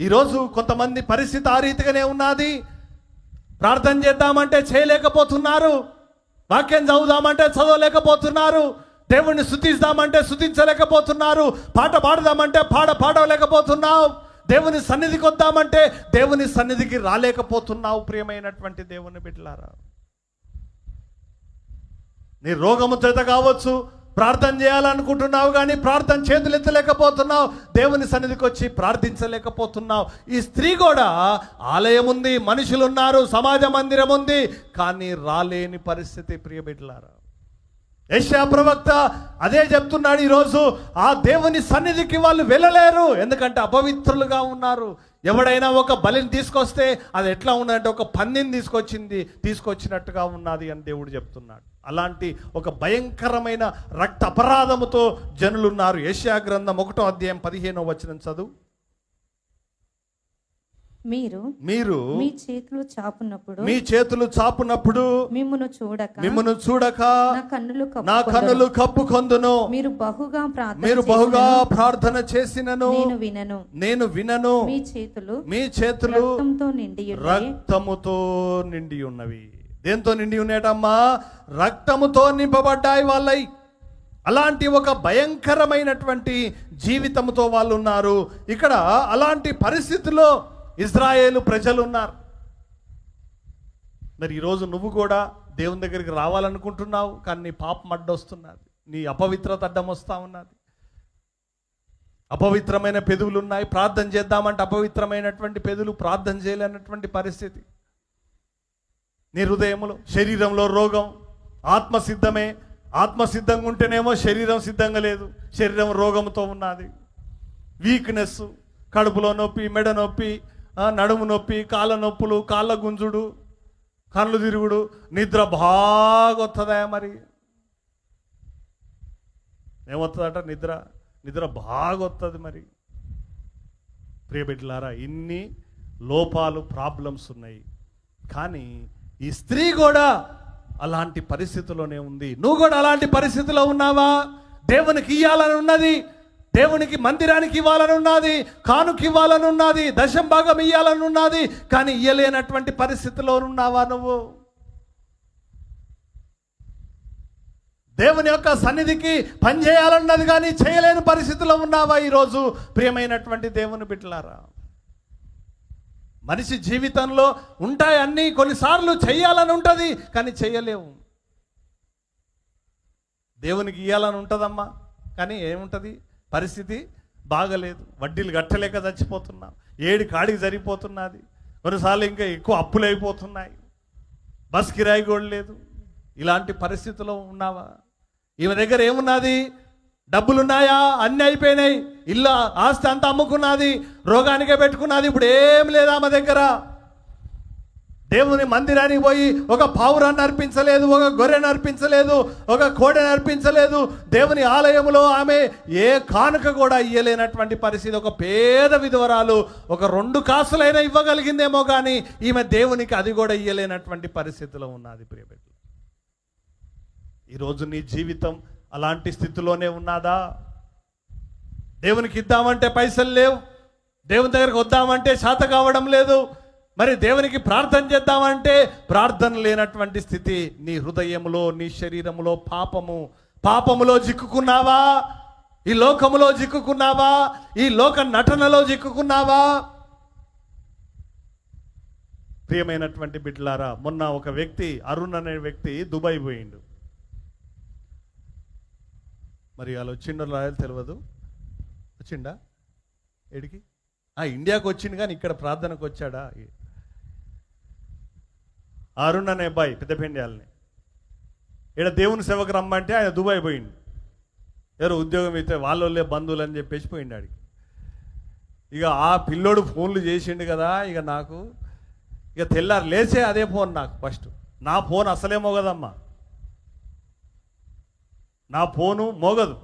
ఈరోజు కొంతమంది పరిస్థితి ఆ రీతిగానే ఉన్నది. ప్రార్థన చేద్దామంటే చేయలేకపోతున్నారు, వాక్యం చదువుదామంటే చదవలేకపోతున్నారు, దేవుణ్ణి స్తుతిద్దామంటే స్తుతించలేకపోతున్నారు, పాట పాడదామంటే పాడలేకపోతున్నావు, దేవుని సన్నిధికి వద్దామంటే దేవుని సన్నిధికి రాలేకపోతున్నావు. ప్రియమైనటువంటి దేవుని బిడ్డలారా, నీ రోగము చేత కావచ్చు, ప్రార్థన చేయాలనుకుంటున్నావు కానీ ప్రార్థన చేతులు ఎత్తలేకపోతున్నావు, దేవుని సన్నిధికి వచ్చి ప్రార్థించలేకపోతున్నావు. ఈ స్త్రీ కూడా ఆలయం ఉంది, మనుషులు ఉన్నారు, సమాజ మందిరం ఉంది, కానీ రాలేని పరిస్థితి. ప్రియ బిడ్డలారా, యెషయా ప్రవక్త అదే చెప్తున్నాడు. ఈరోజు ఆ దేవుని సన్నిధికి వాళ్ళు వెళ్ళలేరు, ఎందుకంటే అపవిత్రులుగా ఉన్నారు. ఎవడైనా ఒక బలిని తీసుకొస్తే అది ఎట్లా ఉన్నదంటే ఒక పందిని తీసుకొచ్చినట్టుగా ఉన్నది అని దేవుడు చెప్తున్నాడు. అలాంటి ఒక భయంకరమైన రక్త అపరాధముతో జనులున్నారు. యెషయా గ్రంథం 1వ అధ్యాయం 15వ వచనం చదువు. మీరు మీ చేతులు చాపునప్పుడు మిమ్మును చూడక నా కన్నులు కప్పుకొందును. మీరు బహుగా ప్రార్థన చేసినను నేను వినను. మీ చేతులు రక్తముతో నిండి ఉన్నవి. దేంతో నిండి ఉన్నాయటమ్మా? రక్తముతో నింపబడ్డాయి వాళ్ళై. అలాంటి ఒక భయంకరమైనటువంటి జీవితంతో వాళ్ళు ఉన్నారు. ఇక్కడ అలాంటి పరిస్థితుల్లో ఇజ్రాయేలు ప్రజలు ఉన్నారు. మరి ఈరోజు నువ్వు కూడా దేవుని దగ్గరికి రావాలనుకుంటున్నావు, కానీ నీ పాపం అడ్డొస్తున్నది, నీ అపవిత్రత అడ్డం వస్తూ ఉన్నది. అపవిత్రమైన పెదవులు ఉన్నాయి, ప్రార్థన చేద్దామంటే అపవిత్రమైనటువంటి పెదవులు, ప్రార్థన చేయలేనటువంటి పరిస్థితి. నీ హృదయంలో శరీరంలో రోగం, ఆత్మ సిద్ధమే, ఆత్మ సిద్ధంగా ఉంటేనేమో శరీరం సిద్ధంగా లేదు, శరీరం రోగంతో ఉన్నది. వీక్నెస్, కడుపులో నొప్పి, మెడ నొప్పి, నడుము నొప్పి, కాళ్ళ నొప్పులు, కాళ్ళ గుంజుడు, కళ్ళు తిరుగుడు, నిద్ర బాగా వస్తుందా? మరి ఏమవుతుందట? నిద్ర బాగా వస్తుంది. మరి ప్రియబిడ్డలారా, ఇన్ని లోపాలు, ప్రాబ్లమ్స్ ఉన్నాయి. కానీ ఈ స్త్రీ కూడా అలాంటి పరిస్థితిలోనే ఉంది. నువ్వు కూడా అలాంటి పరిస్థితిలో ఉన్నావా? దేవునికి ఇవ్వాలని ఉన్నది, దేవునికి మందిరానికి ఇవ్వాలని ఉన్నది, కానుక ఇవ్వాలని ఉన్నది, దశం భాగం ఇవ్వాలని ఉన్నది, కానీ ఇయ్యలేనటువంటి పరిస్థితిలో ఉన్నావా నువ్వు? దేవుని యొక్క సన్నిధికి పనిచేయాలన్నది కానీ చేయలేని పరిస్థితిలో ఉన్నావా ఈరోజు? ప్రియమైనటువంటి దేవుని బిడ్డలారా, మనిషి జీవితంలో ఉంటాయి అన్నీ, కొన్నిసార్లు చెయ్యాలని ఉంటుంది కానీ చెయ్యలేవు. దేవునికి ఇవ్వాలని ఉంటుందమ్మా, కానీ ఏముంటుంది? పరిస్థితి బాగలేదు, వడ్డీలు కట్టలేక చచ్చిపోతున్నాం, ఏడి కాడికి సరిపోతున్నది, కొన్నిసార్లు ఇంకా ఎక్కువ అప్పులు అయిపోతున్నాయి, బస్ కిరాయి కూడా లేదు. ఇలాంటి పరిస్థితిలో ఉన్నావా? ఈమె దగ్గర ఏమున్నది? డబ్బులున్నాయా? అన్నీ అయిపోయినాయి, ఇల్లు ఆస్తి అంతా అమ్ముకున్నది, రోగానికే పెట్టుకున్నది, ఇప్పుడు ఏం లేదు ఆమె దగ్గర. దేవుని మందిరానికి పోయి ఒక పావురాన్ని అర్పించలేదు, ఒక గొర్రెను అర్పించలేదు, ఒక కోడెను అర్పించలేదు. దేవుని ఆలయంలో ఆమె ఏ కానుక కూడా ఇయ్యలేనటువంటి పరిస్థితి. ఒక పేద విధవరాలు ఒక 2 కాసులైనా ఇవ్వగలిగిందేమో కానీ ఈమె దేవునికి అది కూడా ఇయ్యలేనటువంటి పరిస్థితిలో ఉన్నది. ప్రియబిడ్డ, ఈరోజు నీ జీవితం అలాంటి స్థితిలోనే ఉన్నదా? దేవునికి ఇద్దామంటే పైసలు లేవు, దేవుని దగ్గరకు వద్దామంటే శాత కావడం లేదు, మరి దేవునికి ప్రార్థన చేద్దామంటే ప్రార్థన లేనటువంటి స్థితి. నీ హృదయంలో, నీ శరీరంలో పాపములో చిక్కుకున్నావా? ఈ లోకములో చిక్కుకున్నావా? ఈ లోక నటనలో చిక్కుకున్నావా? ప్రియమైనటువంటి బిడ్డలారా, మొన్న ఒక వ్యక్తి, అరుణ్ అనే వ్యక్తి దుబాయ్ పోయిండు. మరి వాళ్ళు వచ్చిండో రాయాలి తెలియదు. వచ్చిండా? ఏడికి? ఇండియాకి వచ్చిండు, కానీ ఇక్కడ ప్రార్థనకు వచ్చాడా? అరుణ్ అనే అబ్బాయి పెద్దపెండ్యాలని ఇక్కడ దేవుని సేవకు రమ్మంటే ఆయన దుబాయ్ పోయిండు. ఎవరు ఉద్యోగం అయితే వాళ్ళే బంధువులు అని చెప్పేసి పోయిండు ఆడికి. ఇక ఆ పిల్లోడు ఫోన్లు చేసిండు కదా, ఇక నాకు ఇక తెల్లారు లేచే అదే ఫోన్. నాకు ఫస్ట్ నా ఫోన్ అసలే మోగదమ్మా, నా ఫోను మోగదు.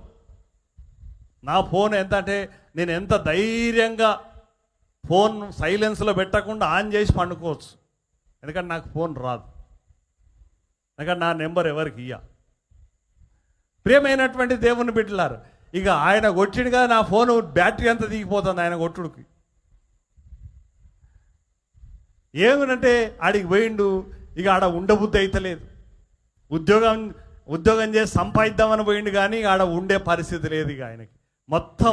నా ఫోన్ ఎంత అంటే నేను ఎంత ధైర్యంగా ఫోన్ సైలెన్స్లో పెట్టకుండా ఆన్ చేసి పండుకోవచ్చు, ఎందుకంటే నాకు ఫోన్ రాదు, ఎందుకంటే నా నెంబర్ ఎవరికి ఇయ్య. ప్రియమైనటువంటి దేవుని బిడ్డలారు, ఇక ఆయన కొట్టిడు కదా, నా ఫోను బ్యాటరీ అంతా దిగిపోతుంది ఆయన కొట్టుడికి. ఏమనంటే ఆడికి పోయిండు, ఇక ఆడ ఉండబుద్ధి అయితలేదు, ఉద్యోగం చేసి సంపాదిద్దామని పోయిండు, కానీ ఆడ ఉండే పరిస్థితి లేదు. ఇక ఆయనకి మొత్తం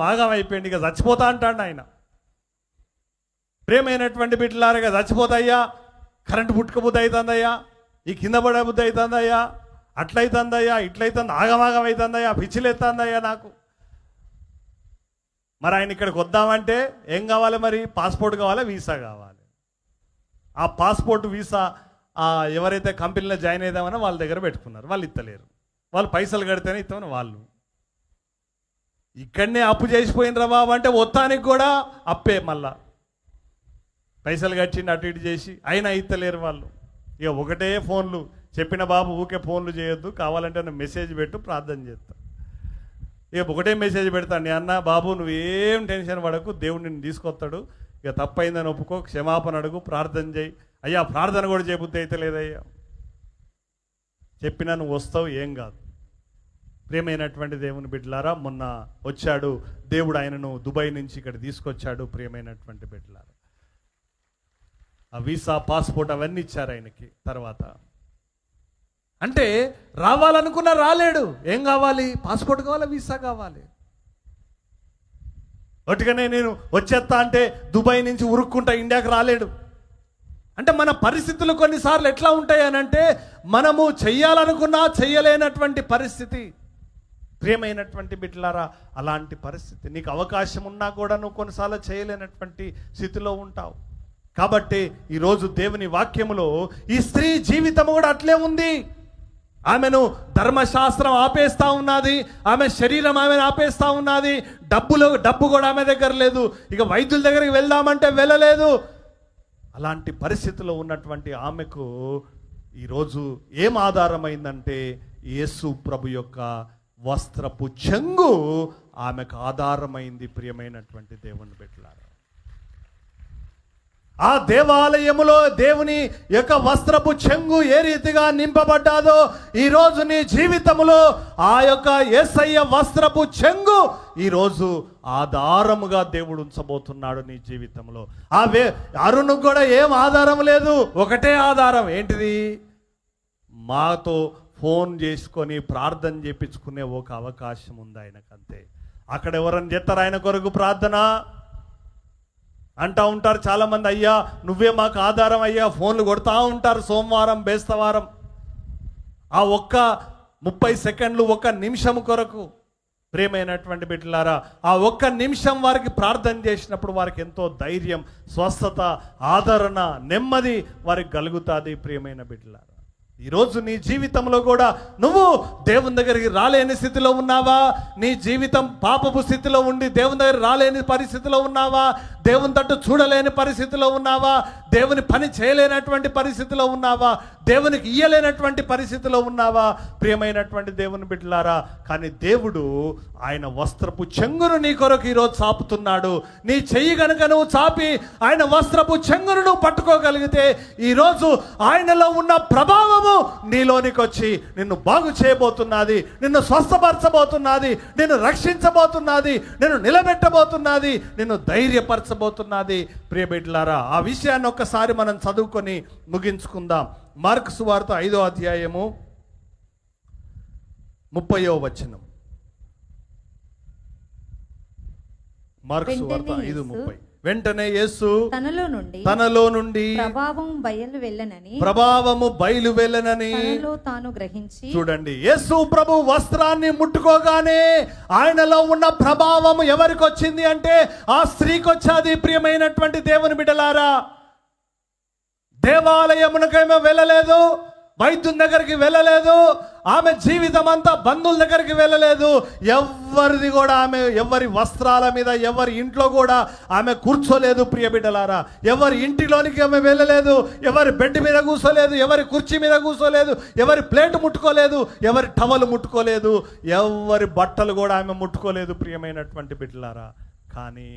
ఆగం అయిపోయింది, ఇక చచ్చిపోతా అంటాడు ఆయన. ప్రియమైనటువంటి బిడ్డలారా, ఇక చచ్చిపోతాయ్యా, కరెంటు పుట్టుకబుద్ధి అవుతుందయ్యా, ఈ కింద పడే బుద్ధి అవుతుందయ్యా, అట్లయితుందయ్యా, ఇట్లయితుంది, ఆగం అవుతుందయ్యా, పిచ్చిలేస్తుందయ్యా నాకు. మరి ఆయన ఇక్కడికి వద్దామంటే ఏం కావాలి? మరి పాస్పోర్ట్ కావాలి, వీసా కావాలి. ఆ పాస్పోర్ట్ వీసా ఎవరైతే కంపెనీలో జాయిన్ అయిదామని వాళ్ళ దగ్గర పెట్టుకున్నారు, వాళ్ళు ఇస్తలేరు. వాళ్ళు పైసలు కడితేనే ఇస్తామని వాళ్ళు. ఇక్కడనే అప్పు చేసిపోయినరా బాబు అంటే మొత్తానికి కూడా అప్పే, మళ్ళా పైసలు కట్టిండి అటు ఇటు చేసి అయినా ఇస్తలేరు వాళ్ళు. ఇక ఒకటే ఫోన్లు. చెప్పిన బాబు ఊకే ఫోన్లు చేయొద్దు, కావాలంటే నేను మెసేజ్ పెట్టు, ప్రార్థన చేస్తా. ఇక ఒకటే మెసేజ్ పెడతాను, నీ అన్న బాబు నువ్వేం టెన్షన్ పడకు, దేవుడు నిన్ను తీసుకొస్తాడు, ఇక తప్పైందని ఒప్పుకో, క్షమాపణ అడుగు, ప్రార్థన చేయి. అయ్యా ప్రార్థన కూడా చేయబుద్ధి అయితే లేదయ్యా, చెప్పినా నువ్వు వస్తావు, ఏం కాదు. ప్రియమైనటువంటి దేవుని బిడ్డలారా, మొన్న వచ్చాడు దేవుడు, ఆయనను దుబాయ్ నుంచి ఇక్కడ తీసుకొచ్చాడు. ప్రియమైనటువంటి బిడ్డలారా, ఆ వీసా, పాస్పోర్ట్ అవన్నీ ఇచ్చారు ఆయనకి. తర్వాత అంటే రావాలనుకున్నా రాలేడు. ఏం కావాలి? పాస్పోర్ట్ కావాలి, వీసా కావాలి. ఒట్టుగానే నేను వచ్చేస్తా అంటే దుబాయ్ నుంచి ఉరుక్కుంటా ఇండియాకి రాలేడు. అంటే మన పరిస్థితులు కొన్నిసార్లు ఎట్లా ఉంటాయి అని అంటే, మనము చెయ్యాలనుకున్నా చెయ్యలేనటువంటి పరిస్థితి. ప్రియమైనటువంటి బిడ్డలారా, అలాంటి పరిస్థితి నీకు అవకాశం ఉన్నా కూడా నువ్వు కొన్నిసార్లు చేయలేనటువంటి స్థితిలో ఉంటావు. కాబట్టి ఈరోజు దేవుని వాక్యములో ఈ స్త్రీ జీవితం కూడా అట్లే ఉంది. ఆమెను ధర్మశాస్త్రం ఆపేస్తా ఉన్నది, ఆమె శరీరం ఆమెను ఆపేస్తా ఉన్నది, డబ్బు కూడా ఆమె దగ్గర లేదు, ఇక వైద్యుల దగ్గరికి వెళ్దామంటే వెళ్ళలేదు. అలాంటి పరిస్థితిలో ఉన్నటువంటి ఆమెకు ఈరోజు ఏం ఆధారమైందంటే, యేసు ప్రభు యొక్క వస్త్రపు చెంగు ఆమెకు ఆధారమైంది. ప్రియమైనటువంటి దేవుని బిడ్డలారా, ఆ దేవాలయములో దేవుని యొక్క వస్త్రపు చెంగు ఏ రీతిగా నింపబడ్డాదో, ఈరోజు నీ జీవితంలో ఆ యొక్క యేసయ్య వస్త్రపు చెంగు ఈరోజు ఆధారముగా దేవుడు ఉంచబోతున్నాడు నీ జీవితంలో. అరుణకు కూడా ఏం ఆధారం లేదు, ఒకటే ఆధారం. ఏంటిది? మాతో ఫోన్ చేసుకొని ప్రార్థన చేపించుకునే ఒక అవకాశం ఉంది ఆయనకంతే. అక్కడ ఎవరన్నా చేస్తారు ఆయన కొరకు ప్రార్థన అంటూ ఉంటారు చాలామంది, అయ్యా నువ్వే మాకు ఆధారం అయ్యా, ఫోన్లు కొడతా ఉంటారు సోమవారం బేస్తవారం. ఆ ఒక్క 30 సెకండ్లు, ఒక్క నిమిషం కొరకు ప్రియమైనటువంటి బిడ్డలారా, ఆ ఒక్క నిమిషం వారికి ప్రార్థన చేసినప్పుడు వారికి ఎంతో ధైర్యం, స్వస్థత, ఆదరణ, నెమ్మది వారికి కలుగుతుంది. ప్రియమైన బిడ్డలారా, ఈరోజు నీ జీవితంలో కూడా నువ్వు దేవుని దగ్గరికి రాలేని స్థితిలో ఉన్నావా? నీ జీవితం పాపపు స్థితిలో ఉండి దేవుని దగ్గర రాలేని పరిస్థితిలో ఉన్నావా? దేవుని తట్టు చూడలేని పరిస్థితిలో ఉన్నావా? దేవుని పని చేయలేనటువంటి పరిస్థితిలో ఉన్నావా? దేవునికి ఇయ్యలేనటువంటి పరిస్థితిలో ఉన్నావా? ప్రియమైనటువంటి దేవుని బిడ్డలారా, కానీ దేవుడు ఆయన వస్త్రపు చెంగును నీ కొరకు ఈరోజు చాపుతున్నాడు. నీ చెయ్యి కనుక నువ్వు చాపి ఆయన వస్త్రపు చెంగును నువ్వు పట్టుకోగలిగితే, ఈరోజు ఆయనలో ఉన్న ప్రభావము నీలోనికి వచ్చి నిన్ను బాగు చేయబోతున్నది, నిన్ను స్వస్థపరచబోతున్నది, నిన్ను రక్షించబోతున్నది, నిన్ను నిలబెట్టబోతున్నది, నిన్ను ధైర్యపరచబోతున్నది. ప్రియ బిడ్డలారా, ఆ విషయాన్ని ఒక్కసారి మనం చదువుకొని ముగించుకుందాం. మార్కు సువార్త 5వ అధ్యాయము 30వ వచనం. మార్కు సువార్త 5:30. వెంటనే యేసు తనలో నుండి ప్రభావము బయలు వెళ్ళనని తాను గ్రహించి, చూడండి, యేసు ప్రభు వస్త్రాన్ని ముట్టుకోగానే ఆయనలో ఉన్న ప్రభావము ఎవరికి వచ్చింది అంటే ఆ స్త్రీకి వచ్చాది. ప్రియమైనటువంటి దేవుని బిడ్డలారా, దేవాలయమునకేమో వెళ్ళలేదు, వైద్యుని దగ్గరికి వెళ్ళలేదు, ఆమె జీవితం అంతా బంధువుల దగ్గరికి వెళ్ళలేదు, ఎవరిది కూడా ఆమె ఎవరి వస్త్రాల మీద ఎవరి ఇంట్లో కూడా ఆమె కూర్చోలేదు. ప్రియ బిడ్డలారా, ఎవరి ఇంటిలోనికి ఆమె వెళ్ళలేదు, ఎవరి బెడ్ మీద కూర్చోలేదు, ఎవరి కుర్చీ మీద కూర్చోలేదు, ఎవరి ప్లేట్ ముట్టుకోలేదు, ఎవరి టవల్ ముట్టుకోలేదు, ఎవరి బట్టలు కూడా ఆమె ముట్టుకోలేదు. ప్రియమైనటువంటి బిడ్డలారా, కానీ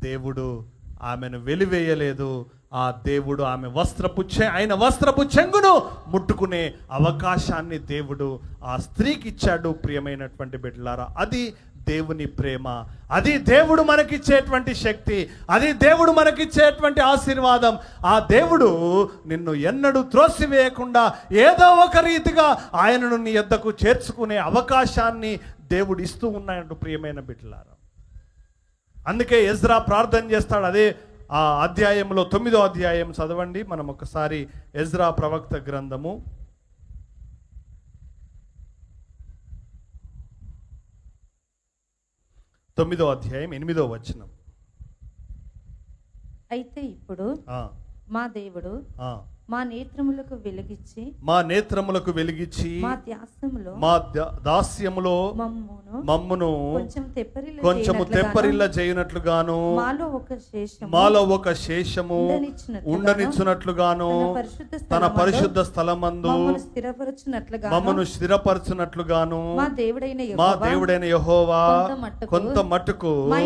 దేవుడు ఆమెను వెలివేయలేదు. ఆ దేవుడు ఆమె ఆయన వస్త్రపు చెంగును ముట్టుకునే అవకాశాన్ని దేవుడు ఆ స్త్రీకి ఇచ్చాడు. ప్రియమైనటువంటి బిడ్డలారా, అది దేవుని ప్రేమ, అది దేవుడు మనకిచ్చేటువంటి శక్తి, అది దేవుడు మనకిచ్చేటువంటి ఆశీర్వాదం. ఆ దేవుడు నిన్ను ఎన్నడూ త్రోసివేయకుండా ఏదో ఒక రీతిగా ఆయనను నీ యొద్దకు చేర్చుకునే అవకాశాన్ని దేవుడు ఇస్తూ ఉన్నాడు. ప్రియమైన బిడ్డలారా, అందుకే ఎజ్రా ప్రార్థన చేస్తాడు. అదే ఆ అధ్యాయంలో 9వ అధ్యాయం చదవండి మనం ఒకసారి. ఎజ్రా ప్రవక్త గ్రంథము 9వ అధ్యాయం 8వ వచనం. అయితే ఇప్పుడు మా దేవుడు మా నేత్రములకు వెలిగించి మా దాస్యములో మమ్మును కొంచెము తెప్పరిల్ల చేయనట్లుగాను మాలో ఒక శేషము ఉండనిచ్చునట్లుగాను తన పరిశుద్ధ స్థలమందు మమ్మను స్థిరపరచునట్లుగాను మా దేవుడైన యెహోవా కొంత మట్టుకు మా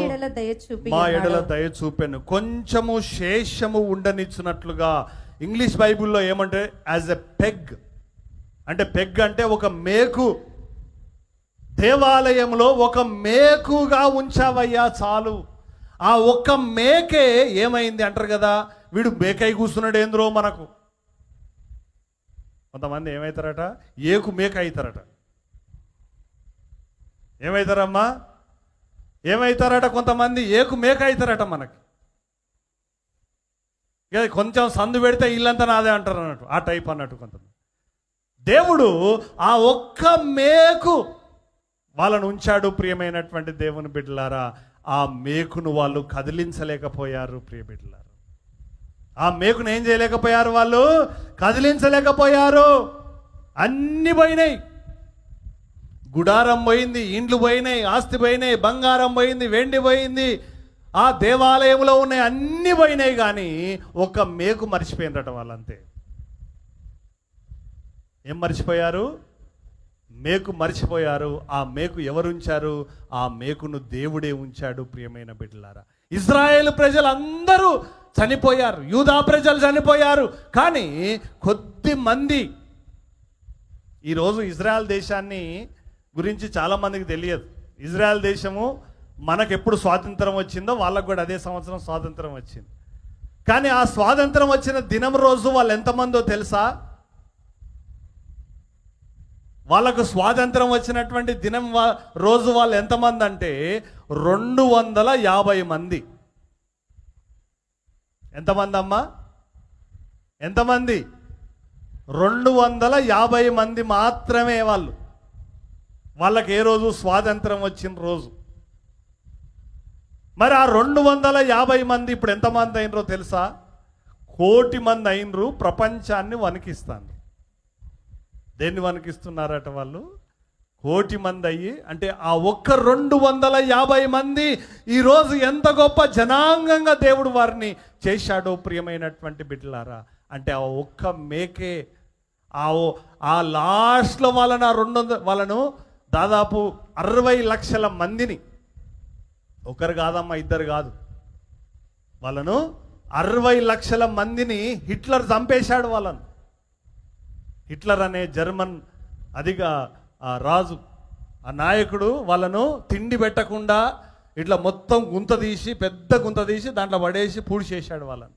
ఎడల దయ చూపెను. కొంచెము శేషము ఉండనిచ్చునట్లుగా. ఇంగ్లీష్ బైబిల్లో ఏమంటే యాజ్ ఎ పెగ్, అంటే పెగ్ అంటే ఒక మేకు. దేవాలయంలో ఒక మేకుగా ఉంచావయ్యా చాలు. ఆ ఒక్క మేకే ఏమైంది అంటారు కదా, వీడు మేకై కూర్చున్నాడు ఏంద్రో. మనకు కొంతమంది ఏమవుతారట, ఏకు మేక అవుతారట. ఏమవుతారమ్మా? ఏమవుతారట కొంతమంది, ఏకు మేక అవుతారట మనకి. ఇక కొంచెం సందు పెడితే ఇల్లంతా నాదే అంటారు అన్నట్టు, ఆ టైప్ అన్నట్టు కొంతమంది. దేవుడు ఆ ఒక్క మేకు వాళ్ళను ఉంచాడు. ప్రియమైనటువంటి దేవుని బిడ్డలారా, ఆ మేకును వాళ్ళు కదిలించలేకపోయారు. ప్రియ బిడ్డలారా, ఆ మేకును ఏం చేయలేకపోయారు, వాళ్ళు కదిలించలేకపోయారు. అన్ని పోయినాయి, గుడారం పోయింది, ఇండ్లు పోయినాయి, ఆస్తి పోయినాయి, బంగారం పోయింది, వెండి పోయింది, ఆ దేవాలయంలో ఉన్నాయి అన్ని పోయినాయి, కానీ ఒక మేకు మర్చిపోయినట వాళ్ళంతే. ఏం మర్చిపోయారు? మేకు మర్చిపోయారు. ఆ మేకు ఎవరు ఉంచారు? ఆ మేకును దేవుడే ఉంచాడు. ప్రియమైన బిడ్డలారా, ఇజ్రాయేల్ ప్రజలందరూ చనిపోయారు, యూదా ప్రజలు చనిపోయారు, కానీ కొద్ది మంది. ఈరోజు ఇజ్రాయెల్ దేశాన్ని గురించి చాలామందికి తెలియదు. ఇజ్రాయెల్ దేశము మనకెప్పుడు స్వాతంత్రం వచ్చిందో వాళ్ళకు కూడా అదే సంవత్సరం స్వాతంత్రం వచ్చింది. కానీ ఆ స్వాతంత్రం వచ్చిన దినం రోజు వాళ్ళు ఎంతమందో తెలుసా? వాళ్ళకు స్వాతంత్రం వచ్చినటువంటి దినం రోజు వాళ్ళు ఎంతమంది అంటే 250 మంది. ఎంతమంది అమ్మా? ఎంతమంది? 250 మంది మాత్రమే వాళ్ళు. వాళ్ళకి ఏ రోజు? స్వాతంత్రం వచ్చిన రోజు. మరి ఆ 250 మంది ఇప్పుడు ఎంతమంది అయినరో తెలుసా? 1 కోటి మంది అయినరు. ప్రపంచాన్ని వణికిస్తాను. దేన్ని వణికిస్తున్నారట వాళ్ళు? 1 కోటి మంది అయ్యి, అంటే ఆ ఒక్క 250 మంది ఈరోజు ఎంత గొప్ప జనాంగంగా దేవుడు వారిని చేశాడో. ప్రియమైనటువంటి బిడ్డలారా, అంటే ఆ ఒక్క మేకే ఆ లాస్ట్లో వాళ్ళను దాదాపు 60 లక్షల మందిని, ఒకరు కాదమ్మా, ఇద్దరు కాదు, వాళ్ళను 60 లక్షల మందిని హిట్లర్ చంపేశాడు. వాళ్ళను హిట్లర్ అనే జర్మన్ అదిగా ఆ రాజు, ఆ నాయకుడు వాళ్ళను తిండి పెట్టకుండా ఇట్లా మొత్తం గుంత తీసి, పెద్ద గుంత తీసి దాంట్లో పడేసి పూడ్చేశాడు వాళ్ళని.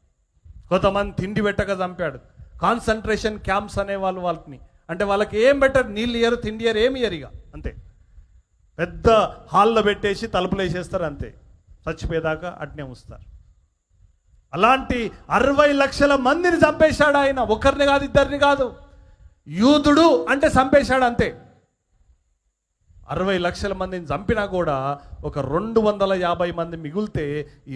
కొంతమంది తిండి పెట్టక చంపాడు. కాన్సన్ట్రేషన్ క్యాంప్స్ అనేవాళ్ళు వాళ్ళని, అంటే వాళ్ళకి ఏం పెట్టరు, నీళ్ళు ఇయ్యరు, తిండి ఇయ్యరు, ఏమి ఇయ్యరు, ఇక అంతే. పెద్ద హాల్లో పెట్టేసి తలుపులు వేసేస్తారు, అంతే. చచ్చిపోయేదాకా అట్నే ఉంచుతారు. అలాంటి 60 లక్షల మందిని చంపేశాడు ఆయన. ఒకరిని కాదు, ఇద్దరిని కాదు. యూదుడు అంటే చంపేశాడు, అంతే. 60 లక్షల మందిని చంపినా కూడా ఒక 250 మంది మిగిలితే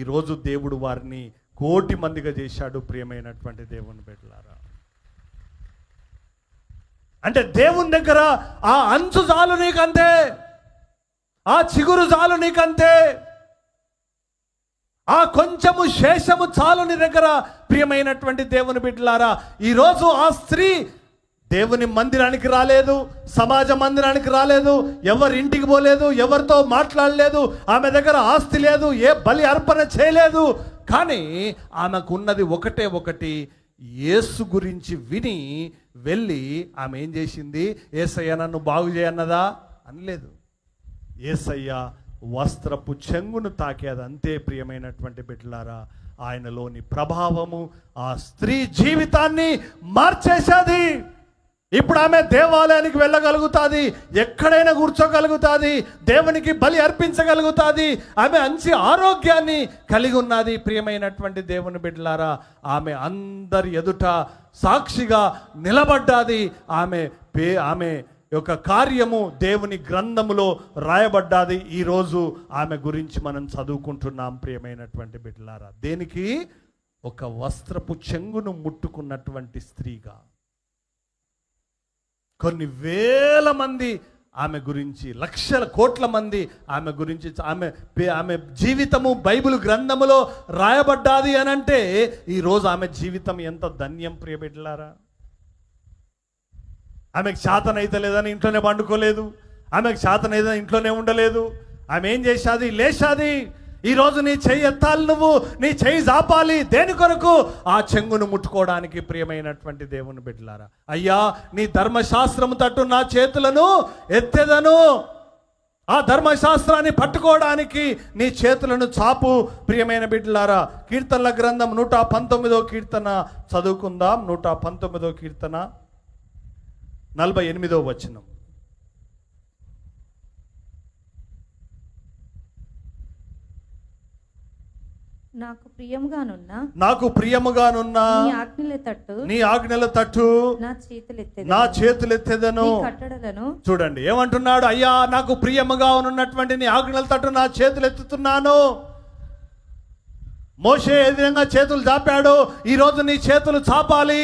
ఈరోజు దేవుడు వారిని 1 కోటి మందిగా చేశాడు. ప్రియమైనటువంటి దేవుని బిడ్డలారా, అంటే దేవుని దగ్గర ఆ అంచు చాలు నీకంతే, ఆ చిగురు చాలు నీకంతే, ఆ కొంచెము శేషము చాలు నీ దగ్గర. ప్రియమైనటువంటి దేవుని బిడ్డలారా, ఈరోజు ఆ స్త్రీ దేవుని మందిరానికి రాలేదు, సమాజ మందిరానికి రాలేదు, ఎవరి ఇంటికి పోలేదు, ఎవరితో మాట్లాడలేదు, ఆమె దగ్గర ఆస్తి లేదు, ఏ బలి అర్పణ చేయలేదు. కానీ ఆమెకు ఉన్నది ఒకటే ఒకటి, యేసు గురించి విని వెళ్ళి ఆమె ఏం చేసింది? యేసయ్య నన్ను బాగు చేయన్నదా? అనలేదు. యేసయ్య వస్త్రపు చెంగును తాకేది, అంతే. ప్రియమైనటువంటి బిడ్డలారా, ఆయనలోని ప్రభావము ఆ స్త్రీ జీవితాన్ని మార్చేసేది. ఇప్పుడు ఆమె దేవాలయానికి వెళ్ళగలుగుతుంది, ఎక్కడైనా కూర్చోగలుగుతుంది, దేవునికి బలి అర్పించగలుగుతుంది, ఆమె మంచి ఆరోగ్యాన్ని కలిగి ఉన్నది. ప్రియమైనటువంటి దేవుని బిడ్డలారా, ఆమె అందరి ఎదుట సాక్షిగా నిలబడ్డాది. ఆమె యొక్క కార్యము దేవుని గ్రంథములో రాయబడ్డాది. ఈరోజు ఆమె గురించి మనం చదువుకుంటున్నాం. ప్రియమైనటువంటి బిడ్డలారా, దేనికి? ఒక వస్త్రపు చెంగును ముట్టుకున్నటువంటి స్త్రీగా. కొన్ని వేల మంది ఆమె గురించి, లక్షల కోట్ల మంది ఆమె గురించి, ఆమె జీవితము బైబిల్ గ్రంథములో రాయబడ్డాది అని అంటే ఈరోజు ఆమె జీవితం ఎంత ధన్యం. ప్రియబిడ్డలారా, ఆమెకు శాతనైతే లేదని ఇంట్లోనే పండుకోలేదు, ఆమెకు శాతనైతే ఇంట్లోనే ఉండలేదు. ఆమె ఏం చేశాది? లేచాది. ఈరోజు నీ చెయ్యి ఎత్తాలి, నువ్వు నీ చెయ్యి జాపాలి. దేని కొరకు? ఆ చెంగును ముట్టుకోవడానికి. ప్రియమైనటువంటి దేవుని బిడ్డలారా, అయ్యా నీ ధర్మశాస్త్రము తట్టు నా చేతులను ఎత్తెదను, ఆ ధర్మశాస్త్రాన్ని పట్టుకోవడానికి నీ చేతులను చాపు. ప్రియమైన బిడ్డలారా, కీర్తనల గ్రంథం 119వ కీర్తన చదువుకుందాం. 119వ కీర్తన 48వ వచనం. నాకు ప్రియముగానున్న నాకు ప్రియముగానున్న నీ ఆజ్ఞల తట్టు నీ ఆజ్ఞల తట్టు నా నా చేతులెత్తెదను. కట్టడలను చూడండి ఏమంటున్నాడు, అయ్యా నాకు ప్రియముగా ఉన్నటువంటి నీ ఆజ్ఞల తట్టు నా చేతులు ఎత్తుతున్నాను. మోషే ఏ విధంగా చేతులు చాపాడు, ఈ రోజు నీ చేతులు చాపాలి.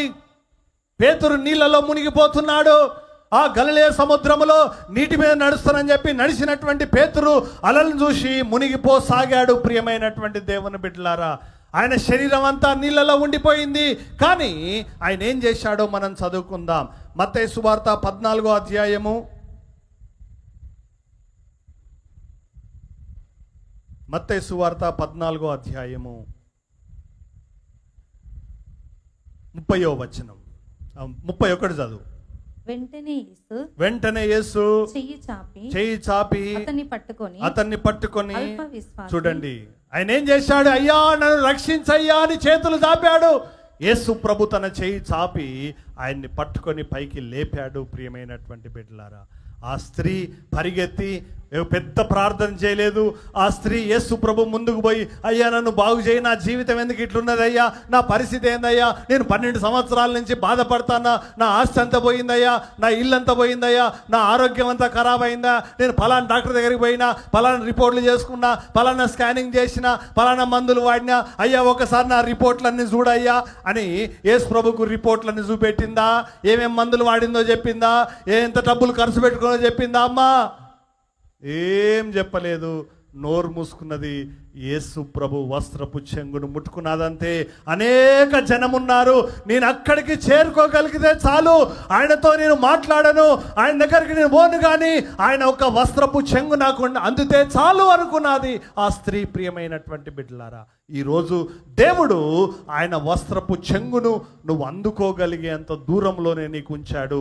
పేతురు నీళ్ళలో మునిగిపోతున్నాడు. ఆ గలిలయ సముద్రములో నీటి మీద నడుస్తానని చెప్పి నడిచినటువంటి పేతురు అలలను చూసి మునిగిపోసాగాడు. ప్రియమైనటువంటి దేవుని బిడ్డలారా, ఆయన శరీరం అంతా నీళ్ళలో ఉండిపోయింది. కానీ ఆయన ఏం చేశాడో మనం చదువుకుందాం. మత్తయి సువార్త 14వ అధ్యాయము. మత్తయి సువార్త 14వ అధ్యాయము 30వ వచనం, 31 చదువు. వెంటనే యేసు చెయ్యి చాపి అతన్ని పట్టుకొని చూడండి ఆయన ఏం చేశాడు, అయ్యా నన్ను రక్షించయ్యా అని చేతులు చాపాడు. యేసు ప్రభు తన చెయ్యి చాపి ఆయన్ని పట్టుకొని పైకి లేపాడు. ప్రియమైనటువంటి బిడ్డలారా, ఆ స్త్రీ పరిగెత్తి పెద్ద ప్రార్థన చేయలేదు. ఆ స్త్రీ యేసు ప్రభు ముందుకు పోయి, అయ్యా నన్ను బాగు చేయి, నా జీవితం ఎందుకు ఇట్లున్నది అయ్యా, నా పరిస్థితి ఏందయ్యా, నేను 12 సంవత్సరాల నుంచి బాధపడతానా, నా ఆస్తి అంతా పోయిందయ్యా, నా ఇల్లు అంతా పోయిందయ్యా, నా ఆరోగ్యం అంతా ఖరాబ్ అయిందా, నేను ఫలానా డాక్టర్ దగ్గరికి పోయినా, ఫలానా రిపోర్ట్లు చేసుకున్నా, ఫలానా స్కానింగ్ చేసినా, ఫలానా మందులు వాడినా, అయ్యా ఒకసారి నా రిపోర్ట్లన్నీ చూడయ్యా అని యేసు ప్రభుకు రిపోర్ట్లన్నీ చూపెట్టిందా, ఏమేం మందులు వాడిందో చెప్పిందా, ఎంత డబ్బులు ఖర్చు పెట్టుకున్నదో చెప్పిందా? అమ్మా ఏం చెప్పలేదు. నోరు మూసుకున్నది. యేసు ప్రభు వస్త్రపు చెంగును ముట్టుకున్నదంతే. అనేక జనమున్నారు, నేను అక్కడికి చేరుకోగలిగితే చాలు, ఆయనతో నేను మాట్లాడను, ఆయన దగ్గరికి నేను పోను, కానీ ఆయన ఒక వస్త్రపు చెంగు నాకు అందితే చాలు అనుకున్నది ఆ స్త్రీ. ప్రియమైనటువంటి బిడ్డలారా, ఈరోజు దేవుడు ఆయన వస్త్రపు చెంగును నువ్వు అందుకోగలిగేంత దూరంలోనే నీకు ఉంచాడు.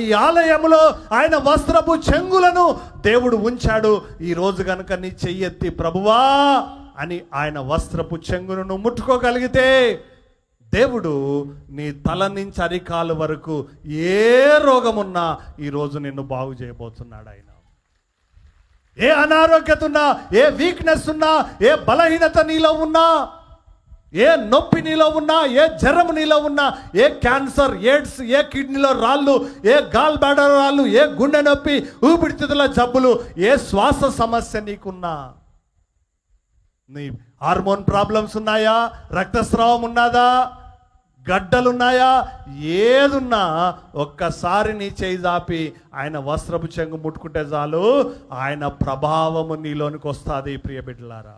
ఈ ఆలయంలో ఆయన వస్త్రపు చెంగులను దేవుడు ఉంచాడు. ఈరోజు కనుక నీ చెయ్యెత్తి ప్రభువా అని ఆయన వస్త్రపు చెంగును నువ్వు ముట్టుకోగలిగితే దేవుడు నీ తల నుంచి అరికాలు వరకు ఏ రోగమున్నా ఈరోజు నిన్ను బాగు చేయబోతున్నాడు. ఆయన ఏ అనారోగ్యత ఉన్నా, ఏ వీక్నెస్ ఉన్నా, ఏ బలహీనత నీలో ఉన్నా, ఏ నొప్పి నీలో ఉన్నా, ఏ జ్వరం నీలో ఉన్నా, ఏ క్యాన్సర్, ఎయిడ్స్, ఏ కిడ్నీలో రాళ్ళు, ఏ గాల్ బ్లాడర్ రాళ్ళు, ఏ గుండె నొప్పి, ఊపిరితిత్తుల జబ్బులు, ఏ శ్వాస సమస్య నీకున్నా, నీ హార్మోన్ ప్రాబ్లమ్స్ ఉన్నాయా, రక్తస్రావం ఉన్నదా, గడ్డలున్నాయా, ఏదున్నా ఒక్కసారి నీ చేయి చాపి ఆయన వస్త్రపు చెంగు ముట్టుకుంటే చాలు, ఆయన ప్రభావము నీలోనికి వస్తుంది. ప్రియ బిడ్డలారా,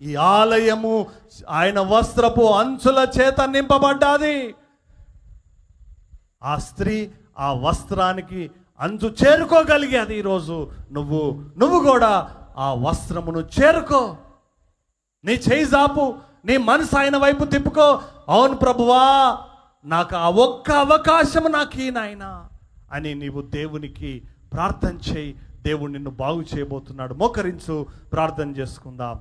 ఈ ఆలయము ఆయన వస్త్రపు అంచుల చేత నింపబడ్డాది. ఆ స్త్రీ ఆ వస్త్రానికి అంచు చేరుకోగలిగేది. ఈరోజు నువ్వు కూడా ఆ వస్త్రమును చేరుకో. నీ చేయి చాపు, నీ మనసు ఆయన వైపు తిప్పుకో. అవును ప్రభువా, నాకు ఆ ఒక్క అవకాశం నాకు ఈ నాయనా అని నీవు దేవునికి ప్రార్థన చేయి. దేవుడు నిన్ను బాగు చేయబోతున్నాడు. మోకరించు, ప్రార్థన చేసుకుందాం.